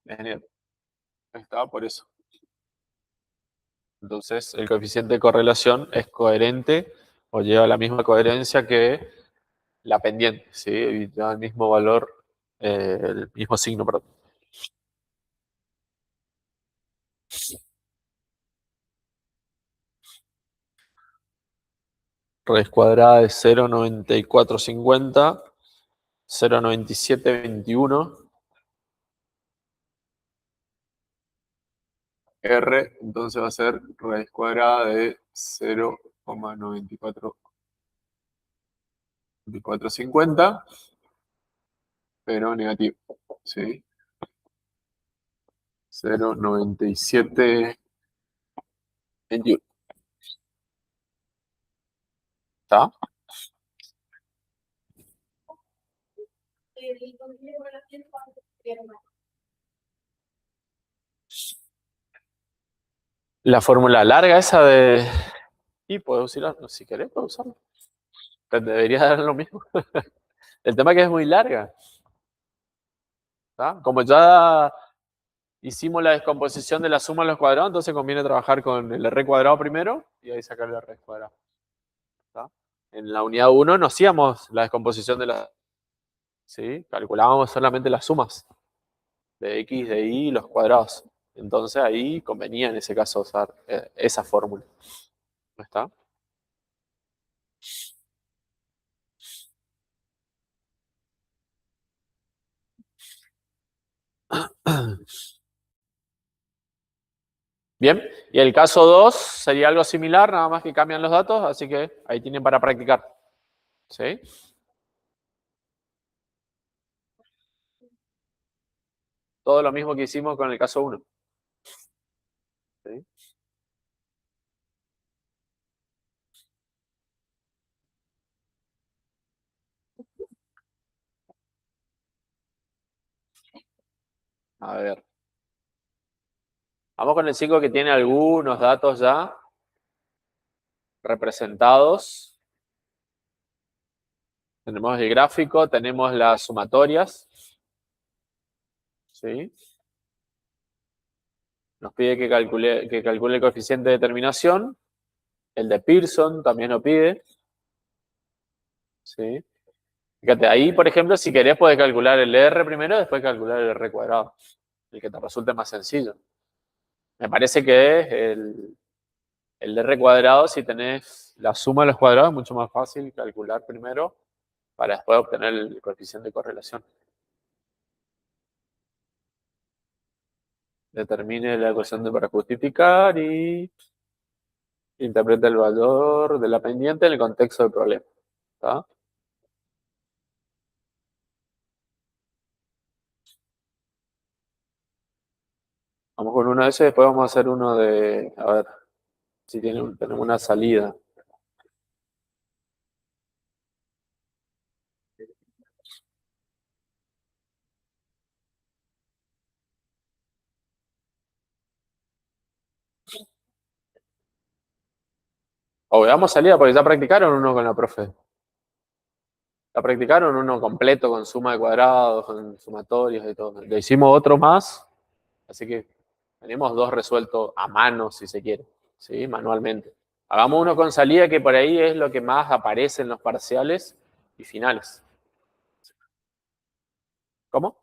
Speaker 1: Genial. Está por eso. Entonces, el coeficiente de correlación es coherente o lleva la misma coherencia que la pendiente, ¿sí? Y da el mismo valor, el mismo signo, perdón. Raíz cuadrada de 0,9450, 0,9721. R, entonces va a ser raíz cuadrada de 0,9450, pero negativo, ¿sí? 0,9721. ¿Está? La fórmula larga esa de... Y puedes usarla, si querés, puedes usarla. Te debería dar lo mismo. El tema es que es muy larga. ¿Está? Como ya hicimos la descomposición de la suma de los cuadrados, entonces conviene trabajar con el R cuadrado primero y ahí sacar el R cuadrado. ¿Está? En la unidad 1 no hacíamos la descomposición de la... ¿Sí? Calculábamos solamente las sumas de X, de Y y los cuadrados. Entonces ahí convenía en ese caso usar esa fórmula. ¿Está? Bien, y el caso 2 sería algo similar, nada más que cambian los datos, así que ahí tienen para practicar. ¿Sí? Todo lo mismo que hicimos con el caso 1. ¿Sí? A ver. Vamos con el 5 que tiene algunos datos ya representados. Tenemos el gráfico, tenemos las sumatorias. ¿Sí? Nos pide que calcule el coeficiente de determinación. El de Pearson también lo pide. ¿Sí? Fíjate, ahí, por ejemplo, si querés, puedes calcular el R primero y después calcular el R cuadrado. El que te resulte más sencillo. Me parece que es el R cuadrado, si tenés la suma de los cuadrados, es mucho más fácil calcular primero para después obtener el coeficiente de correlación. Determine la ecuación para justificar y interpreta el valor de la pendiente en el contexto del problema. ¿Está? Vamos con uno de esos y después vamos a hacer uno de, a ver, si tenemos una salida. O veamos salida porque ya practicaron uno con la profe. Ya practicaron uno completo con suma de cuadrados, con sumatorios y todo. Le hicimos otro más, así que tenemos dos resueltos a mano, si se quiere, ¿sí? Manualmente. Hagamos uno con salida, que por ahí es lo que más aparece en los parciales y finales. ¿Cómo?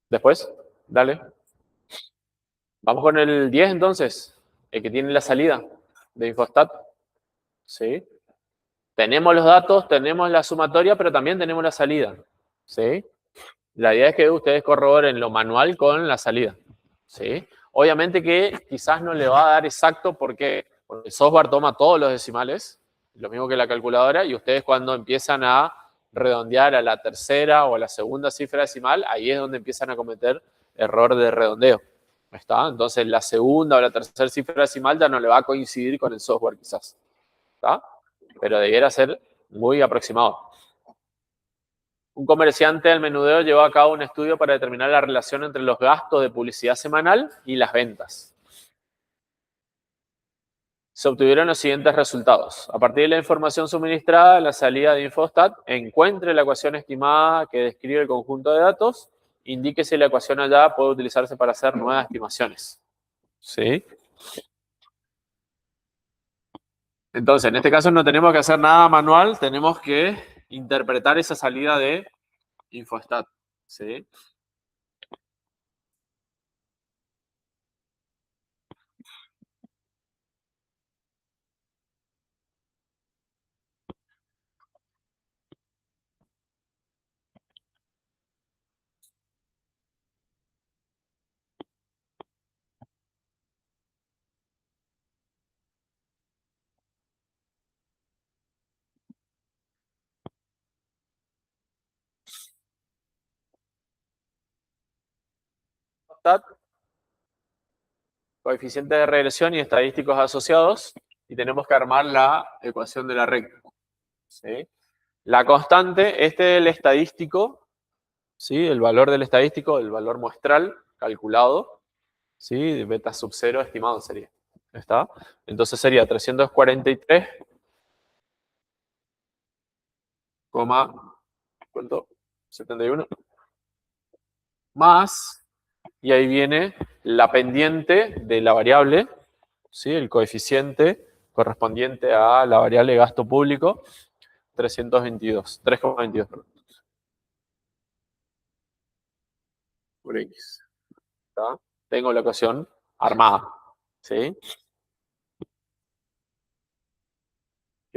Speaker 1: Después, dale. Vamos con el 10 entonces, el que tiene la salida de Infostat. ¿Sí? Tenemos los datos, tenemos la sumatoria, pero también tenemos la salida. ¿Sí? La idea es que ustedes corroboren lo manual con la salida. ¿Sí? Obviamente que quizás no le va a dar exacto porque el software toma todos los decimales, lo mismo que la calculadora, y ustedes cuando empiezan a redondear a la tercera o a la segunda cifra decimal, ahí es donde empiezan a cometer error de redondeo. ¿Está? Entonces la segunda o la tercera cifra decimal ya no le va a coincidir con el software quizás. ¿Está? Pero debiera ser muy aproximado. Un comerciante del menudeo llevó a cabo un estudio para determinar la relación entre los gastos de publicidad semanal y las ventas. Se obtuvieron los siguientes resultados. A partir de la información suministrada en la salida de Infostat, encuentre la ecuación estimada que describe el conjunto de datos, indique si la ecuación hallada puede utilizarse para hacer nuevas estimaciones. ¿Sí? Entonces, en este caso no tenemos que hacer nada manual, tenemos que interpretar esa salida de Infostat. ¿Sí? Infostat, coeficiente de regresión y estadísticos asociados, y tenemos que armar la ecuación de la recta. ¿Sí? La constante, este es el estadístico, ¿sí? El valor del estadístico, el valor muestral calculado, ¿sí? Beta sub 0 estimado sería. ¿Está? Entonces sería 343,71 más, y ahí viene la pendiente de la variable, ¿sí? El coeficiente correspondiente a la variable gasto público, 322 por X. ¿Está? Tengo la ecuación armada. ¿Sí?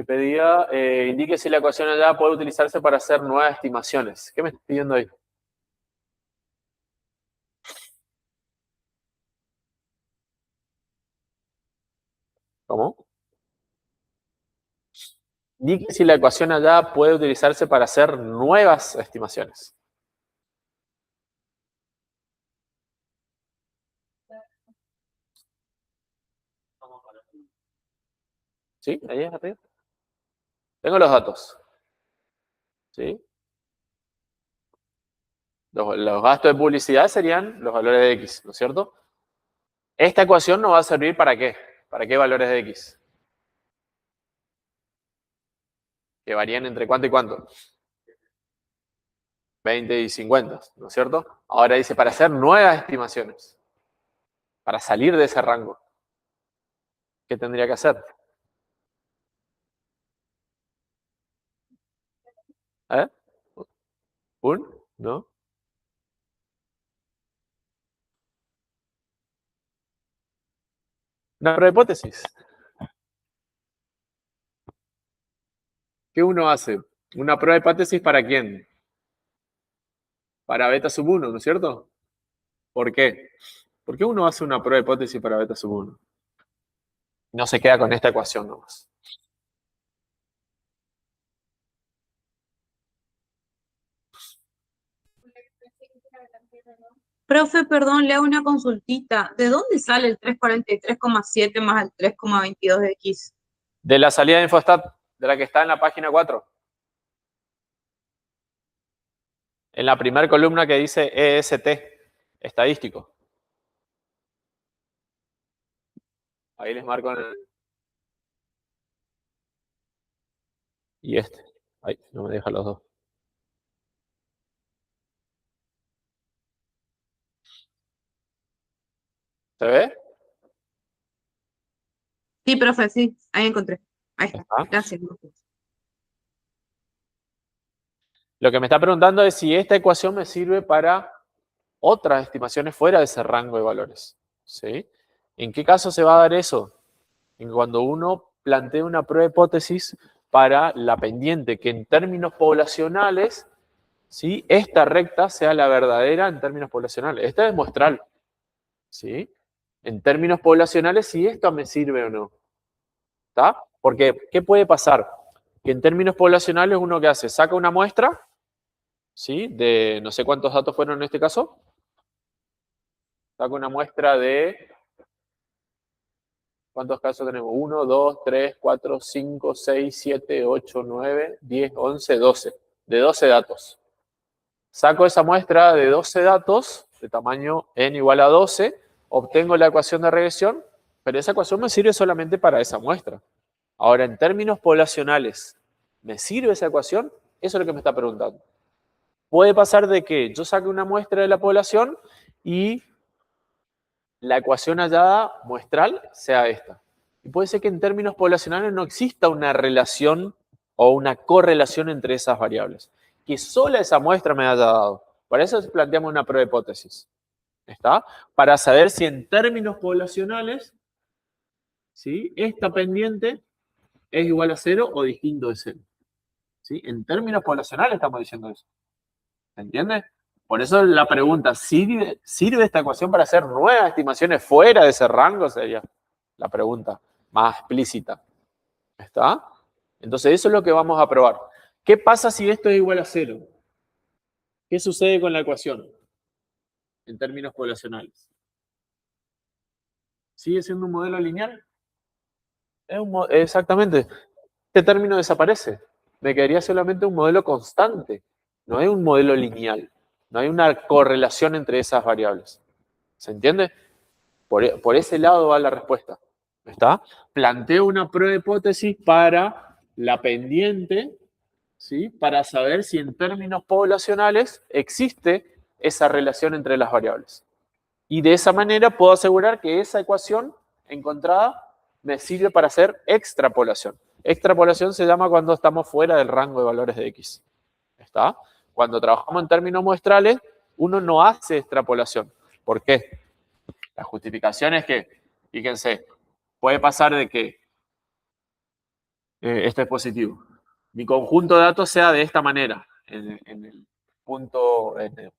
Speaker 1: que pedía, indique si la ecuación allá puede utilizarse para hacer nuevas estimaciones. ¿Qué me está pidiendo ahí? ¿Cómo? Indique si la ecuación allá puede utilizarse para hacer nuevas estimaciones. ¿Sí? Ahí es arriba. Tengo los datos. ¿Sí? Los gastos de publicidad serían los valores de X, ¿no es cierto? Esta ecuación nos va a servir ¿para qué? ¿Para qué valores de X? Que varían entre cuánto y cuánto. 20 y 50, ¿no es cierto? Ahora dice para hacer nuevas estimaciones. Para salir de ese rango. ¿Qué tendría que hacer? ¿Eh? ¿No? Una prueba de hipótesis. ¿Qué uno hace? Una prueba de hipótesis ¿para quién? Para beta sub 1, ¿no es cierto? ¿Por qué? ¿Por qué uno hace una prueba de hipótesis para beta sub 1? No se queda con esta ecuación nomás.
Speaker 2: Profe, perdón, le hago una consultita. ¿De dónde sale el 343,7 más el 3,22x?
Speaker 1: De la salida de Infostat, de la que está en la página 4. En la primera columna que dice EST, estadístico. Ahí les marco en el... Y este. Ay, no me deja los dos. ¿Se ve?
Speaker 2: Sí, profe, sí, ahí encontré. Ahí está.
Speaker 1: ¿Está?
Speaker 2: Gracias.
Speaker 1: Lo que me está preguntando es si esta ecuación me sirve para otras estimaciones fuera de ese rango de valores. ¿Sí? ¿En qué caso se va a dar eso? En cuando uno plantea una prueba de hipótesis para la pendiente, que en términos poblacionales, ¿sí? Esta recta sea la verdadera en términos poblacionales. Esta es muestral. ¿Sí? En términos poblacionales, si esto me sirve o no. ¿Está? Porque, ¿qué puede pasar? Que en términos poblacionales uno que hace, saca una muestra, ¿sí? De no sé cuántos datos fueron en este caso. Saca una muestra de... ¿Cuántos casos tenemos? 1, 2, 3, 4, 5, 6, 7, 8, 9, 10, 11, 12. De 12 datos. Saco esa muestra de 12 datos, de tamaño n igual a 12, obtengo la ecuación de regresión, pero esa ecuación me sirve solamente para esa muestra. Ahora, en términos poblacionales, ¿me sirve esa ecuación? Eso es lo que me está preguntando. Puede pasar de que yo saque una muestra de la población y la ecuación hallada muestral sea esta. Y puede ser que en términos poblacionales no exista una relación o una correlación entre esas variables. Que sola esa muestra me haya dado. Para eso planteamos una prueba de hipótesis. ¿Está? Para saber si en términos poblacionales, ¿sí? Esta pendiente es igual a 0 o distinto de 0. ¿Sí? En términos poblacionales estamos diciendo eso. ¿Se entiende? Por eso la pregunta, ¿sirve esta ecuación para hacer nuevas estimaciones fuera de ese rango? Sería la pregunta más explícita. ¿Está? Entonces eso es lo que vamos a probar. ¿Qué pasa si esto es igual a 0? ¿Qué sucede con la ecuación en términos poblacionales? ¿Sigue siendo un modelo lineal? Exactamente. Este término desaparece. Me quedaría solamente un modelo constante. No hay un modelo lineal. No hay una correlación entre esas variables. ¿Se entiende? Por ese lado va la respuesta. ¿Está? Planteo una prueba de hipótesis para la pendiente, ¿sí? Para saber si en términos poblacionales existe esa relación entre las variables. Y de esa manera puedo asegurar que esa ecuación encontrada me sirve para hacer extrapolación. Extrapolación se llama cuando estamos fuera del rango de valores de X. ¿Está? Cuando trabajamos en términos muestrales, uno no hace extrapolación. ¿Por qué? La justificación es que, fíjense, puede pasar de que este es positivo. Mi conjunto de datos sea de esta manera, en el punto, o en el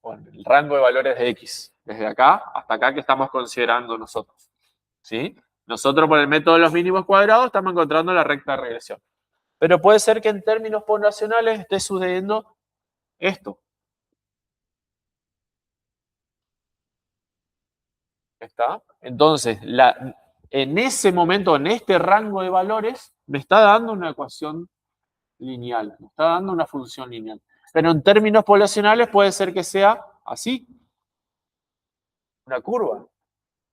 Speaker 1: rango de valores de X, desde acá hasta acá que estamos considerando nosotros. ¿Sí? Nosotros por el método de los mínimos cuadrados estamos encontrando la recta de regresión. Pero puede ser que en términos poblacionales esté sucediendo esto. ¿Está? Entonces, en ese momento, en este rango de valores, me está dando una ecuación lineal, me está dando una función lineal. Pero en términos poblacionales puede ser que sea así, una curva.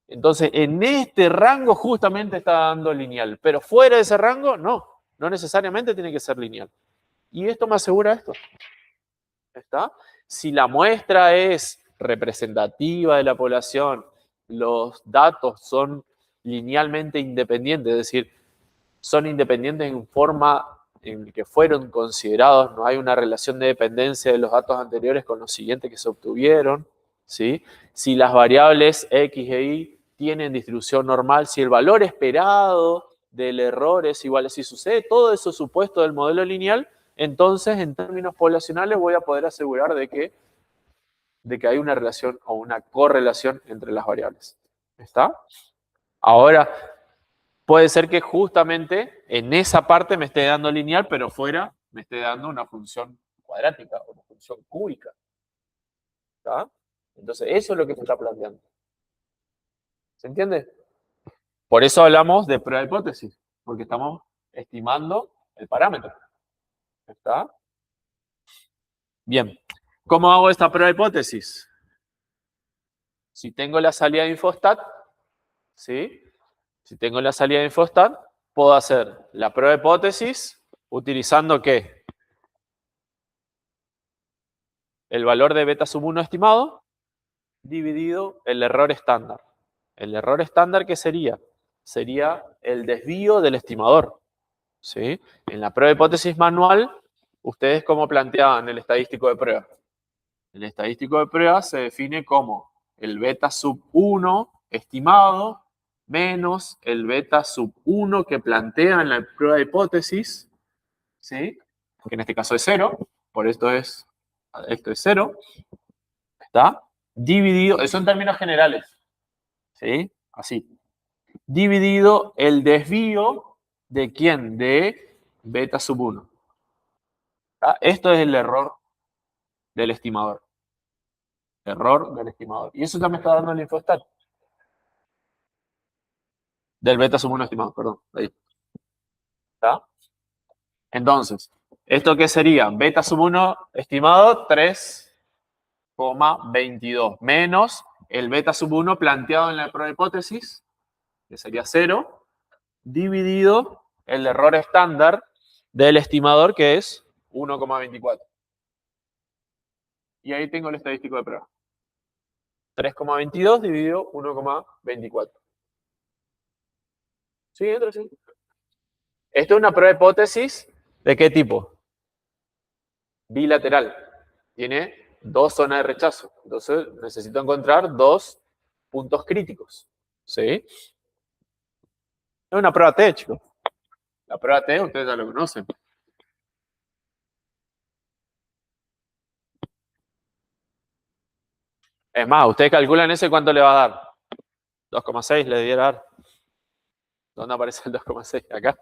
Speaker 1: Entonces, en este rango justamente está dando lineal, pero fuera de ese rango, no necesariamente tiene que ser lineal. Y esto me asegura esto. ¿Está? Si la muestra es representativa de la población, los datos son linealmente independientes, es decir, son independientes en forma en que fueron considerados, no hay una relación de dependencia de los datos anteriores con los siguientes que se obtuvieron, ¿sí? Si las variables X e Y tienen distribución normal, si el valor esperado del error es igual, si sucede todo eso supuesto del modelo lineal, entonces en términos poblacionales voy a poder asegurar de que hay una relación o una correlación entre las variables. ¿Está? Ahora, puede ser que justamente en esa parte me esté dando lineal, pero fuera me esté dando una función cuadrática o una función cúbica. ¿Está? Entonces, eso es lo que se está planteando. ¿Se entiende? Por eso hablamos de prueba de hipótesis, porque estamos estimando el parámetro. ¿Está? Bien. ¿Cómo hago esta prueba de hipótesis? Si tengo la salida de Infostat, ¿sí? Si tengo la salida de Infostat, puedo hacer la prueba de hipótesis utilizando ¿qué? El valor de beta sub 1 estimado dividido el error estándar. ¿El error estándar qué sería? Sería el desvío del estimador. ¿Sí? En la prueba de hipótesis manual, ¿ustedes cómo planteaban el estadístico de prueba? El estadístico de prueba se define como el beta sub 1 estimado menos el beta sub 1 que plantea en la prueba de hipótesis, ¿sí? Que en este caso es 0, por esto es 0, ¿está? Dividido, eso en términos generales, ¿sí? Así. Dividido el desvío de quién? De beta sub 1. ¿Está? Esto es el error del estimador. Error del estimador. Y eso ya me está dando el infostat. Del beta sub 1 estimado, perdón. Ahí. ¿Está? Entonces, ¿esto qué sería? Beta sub 1 estimado 3,22 menos el beta sub 1 planteado en la prueba de hipótesis, que sería 0, dividido el error estándar del estimador, que es 1,24. Y ahí tengo el estadístico de prueba. 3,22 dividido 1,24. ¿Sí? ¿Entra? Sí. Esto es una prueba de hipótesis ¿de qué tipo? Bilateral. Tiene dos zonas de rechazo. Entonces necesito encontrar dos puntos críticos. ¿Sí? Es una prueba T, chicos. La prueba T ustedes ya lo conocen. Es más, ustedes calculan eso y cuánto le va a dar. 2,6 le debiera dar. ¿Dónde aparece el 2,6? Acá.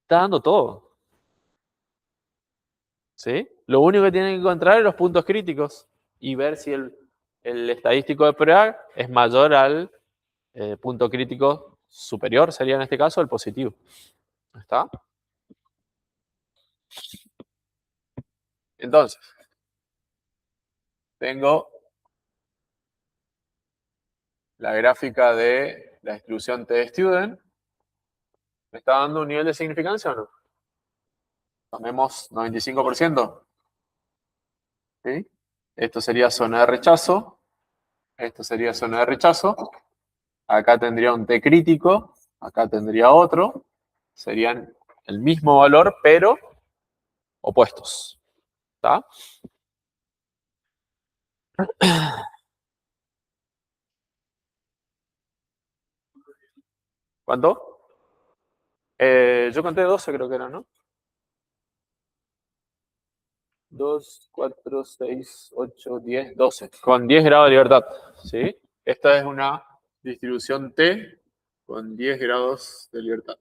Speaker 1: Está dando todo. ¿Sí? Lo único que tienen que encontrar es los puntos críticos y ver si el estadístico de prueba es mayor al punto crítico superior, sería en este caso el positivo. ¿Está? Entonces, tengo la gráfica de la distribución T-Student. ¿Me está dando un nivel de significancia o no? Tomemos 95%. ¿Sí? Esto sería zona de rechazo. Esto sería zona de rechazo. Acá tendría un T crítico. Acá tendría otro. Serían el mismo valor, pero opuestos. ¿Está? ¿Cuánto? Yo conté 12, creo que era, ¿no? 2, 4, 6, 8, 10, 12. Con 10 grados de libertad. ¿Sí? Esta es una distribución T con 10 grados de libertad.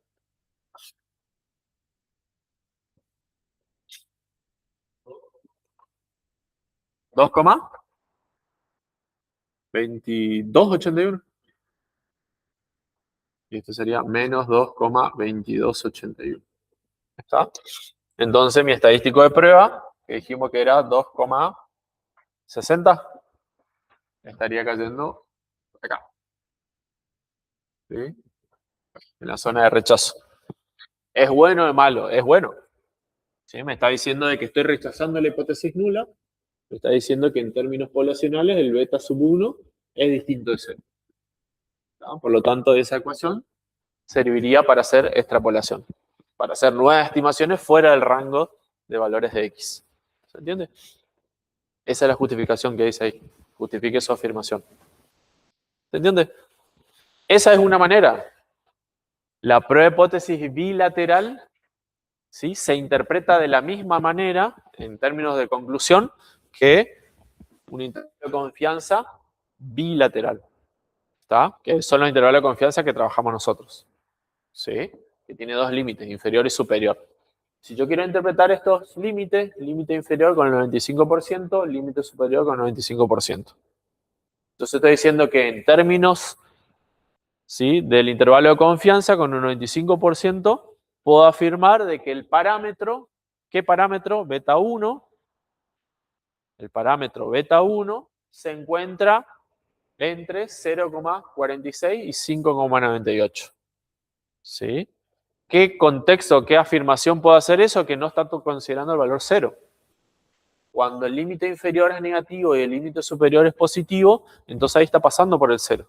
Speaker 1: ¿2,2281? Y esto sería menos 2,2281. ¿Está? Entonces mi estadístico de prueba, que dijimos que era 2,60, estaría cayendo acá. ¿Sí? En la zona de rechazo. ¿Es bueno o es malo? Es bueno. ¿Sí? Me está diciendo de que estoy rechazando la hipótesis nula. Me está diciendo que en términos poblacionales el beta sub 1 es distinto de 0. Por lo tanto, esa ecuación serviría para hacer extrapolación, para hacer nuevas estimaciones fuera del rango de valores de X. ¿Se entiende? Esa es la justificación que dice ahí. Justifique su afirmación. ¿Se entiende? Esa es una manera. La prueba de hipótesis bilateral, ¿sí?, se interpreta de la misma manera, en términos de conclusión, que un intervalo de confianza bilateral. ¿Está? Que son los intervalos de confianza que trabajamos nosotros. ¿Sí? Que tiene dos límites, inferior y superior. Si yo quiero interpretar estos límites, límite inferior con el 95%, límite superior con el 95%. Entonces estoy diciendo que en términos, ¿sí?, del intervalo de confianza con un 95%, puedo afirmar de que el parámetro, ¿qué parámetro? Beta 1, el parámetro beta 1 se encuentra entre 0,46 y 5,98. ¿Sí? ¿Qué contexto, qué afirmación puedo hacer eso? Que no está considerando el valor 0. Cuando el límite inferior es negativo y el límite superior es positivo, entonces ahí está pasando por el 0.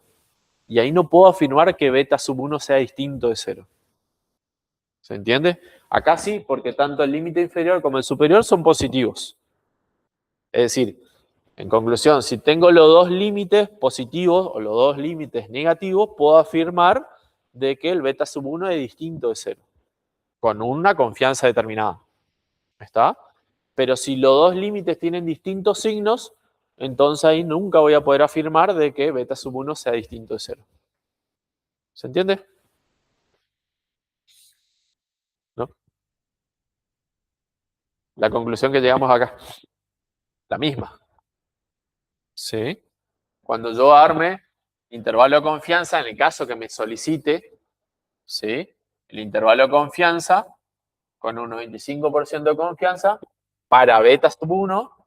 Speaker 1: Y ahí no puedo afirmar que beta sub 1 sea distinto de 0. ¿Se entiende? Acá sí, porque tanto el límite inferior como el superior son positivos. Es decir, en conclusión, si tengo los dos límites positivos o los dos límites negativos, puedo afirmar de que el beta sub 1 es distinto de 0, con una confianza determinada. ¿Está? Pero si los dos límites tienen distintos signos, entonces ahí nunca voy a poder afirmar de que beta sub 1 sea distinto de 0. ¿Se entiende? ¿No? La conclusión que llegamos acá, la misma. ¿Sí? Cuando yo arme intervalo de confianza, en el caso que me solicite, ¿sí?, el intervalo de confianza con un 95% de confianza para beta sub 1,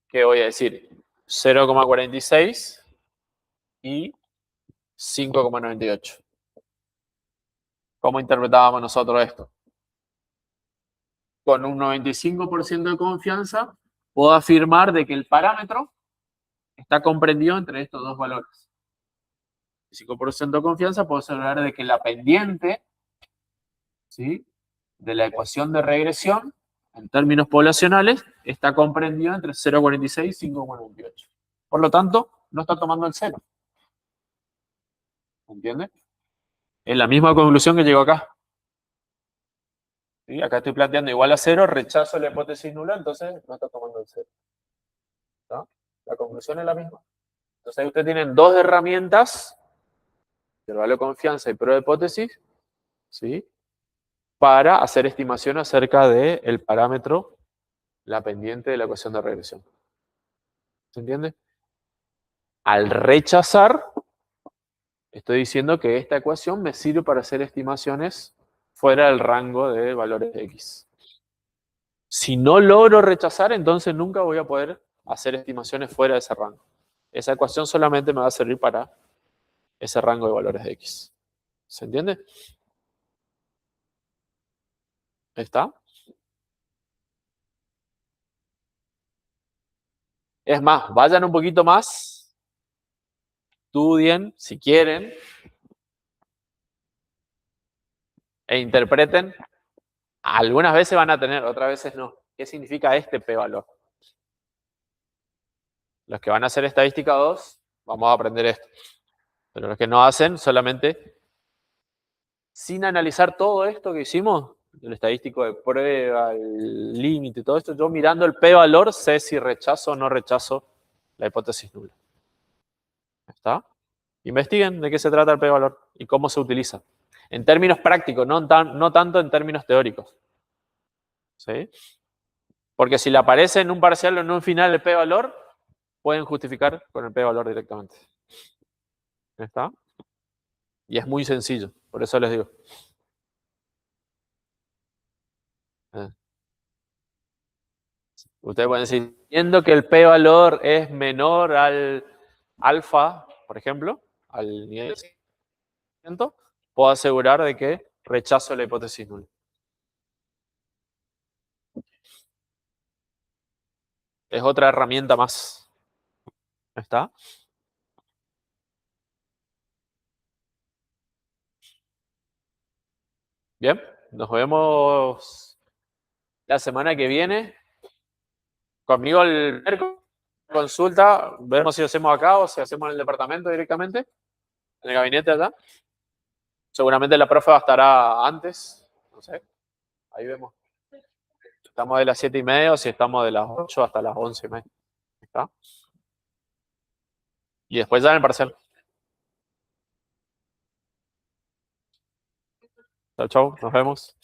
Speaker 1: ¿qué voy a decir? 0,46 y 5,98. ¿Cómo interpretábamos nosotros esto? Con un 95% de confianza, puedo afirmar de que el parámetro está comprendido entre estos dos valores. 5% de confianza, puedo asegurar de que la pendiente, ¿sí?, de la ecuación de regresión, en términos poblacionales, está comprendido entre 0,46 y 5,98. Por lo tanto, no está tomando el 0. ¿Entiende? Es la misma conclusión que llegó acá. ¿Sí? Acá estoy planteando igual a 0, rechazo la hipótesis nula, entonces no está tomando el 0. ¿Está? La conclusión es la misma. Entonces ahí ustedes tienen dos herramientas, intervalo de confianza y prueba de hipótesis, ¿sí?, para hacer estimación acerca del parámetro, la pendiente de la ecuación de regresión. ¿Se entiende? Al rechazar, estoy diciendo que esta ecuación me sirve para hacer estimaciones fuera del rango de valores de X. Si no logro rechazar, entonces nunca voy a poder hacer estimaciones fuera de ese rango. Esa ecuación solamente me va a servir para ese rango de valores de X. ¿Se entiende? ¿Está? Es más, vayan un poquito más, estudien si quieren e interpreten. Algunas veces van a tener, otras veces no. ¿Qué significa este p-valor? Los que van a hacer estadística 2, vamos a aprender esto. Pero los que no hacen, solamente sin analizar todo esto que hicimos, el estadístico de prueba, el límite, todo esto, yo mirando el p-valor sé si rechazo o no rechazo la hipótesis nula. ¿Está? Investiguen de qué se trata el p-valor y cómo se utiliza. En términos prácticos, no tanto en términos teóricos. ¿Sí? Porque si le aparece en un parcial o en un final el p-valor, pueden justificar con el p-valor directamente. ¿Está? Y es muy sencillo, por eso les digo. Ustedes pueden decir, viendo que el p-valor es menor al alfa, por ejemplo, al nivel de 100%, puedo asegurar de que rechazo la hipótesis nula. Es otra herramienta más. ¿Está? Bien, nos vemos la semana que viene. Conmigo el miércoles, consulta, vemos si hacemos acá o si hacemos en el departamento directamente, en el gabinete allá. Seguramente la profe estará antes, no sé, ahí vemos. Estamos de las 7:30 o si estamos de las 8 hasta las 11:30. ¿Está? Y después ya en el parcial. Chau, chau, nos vemos.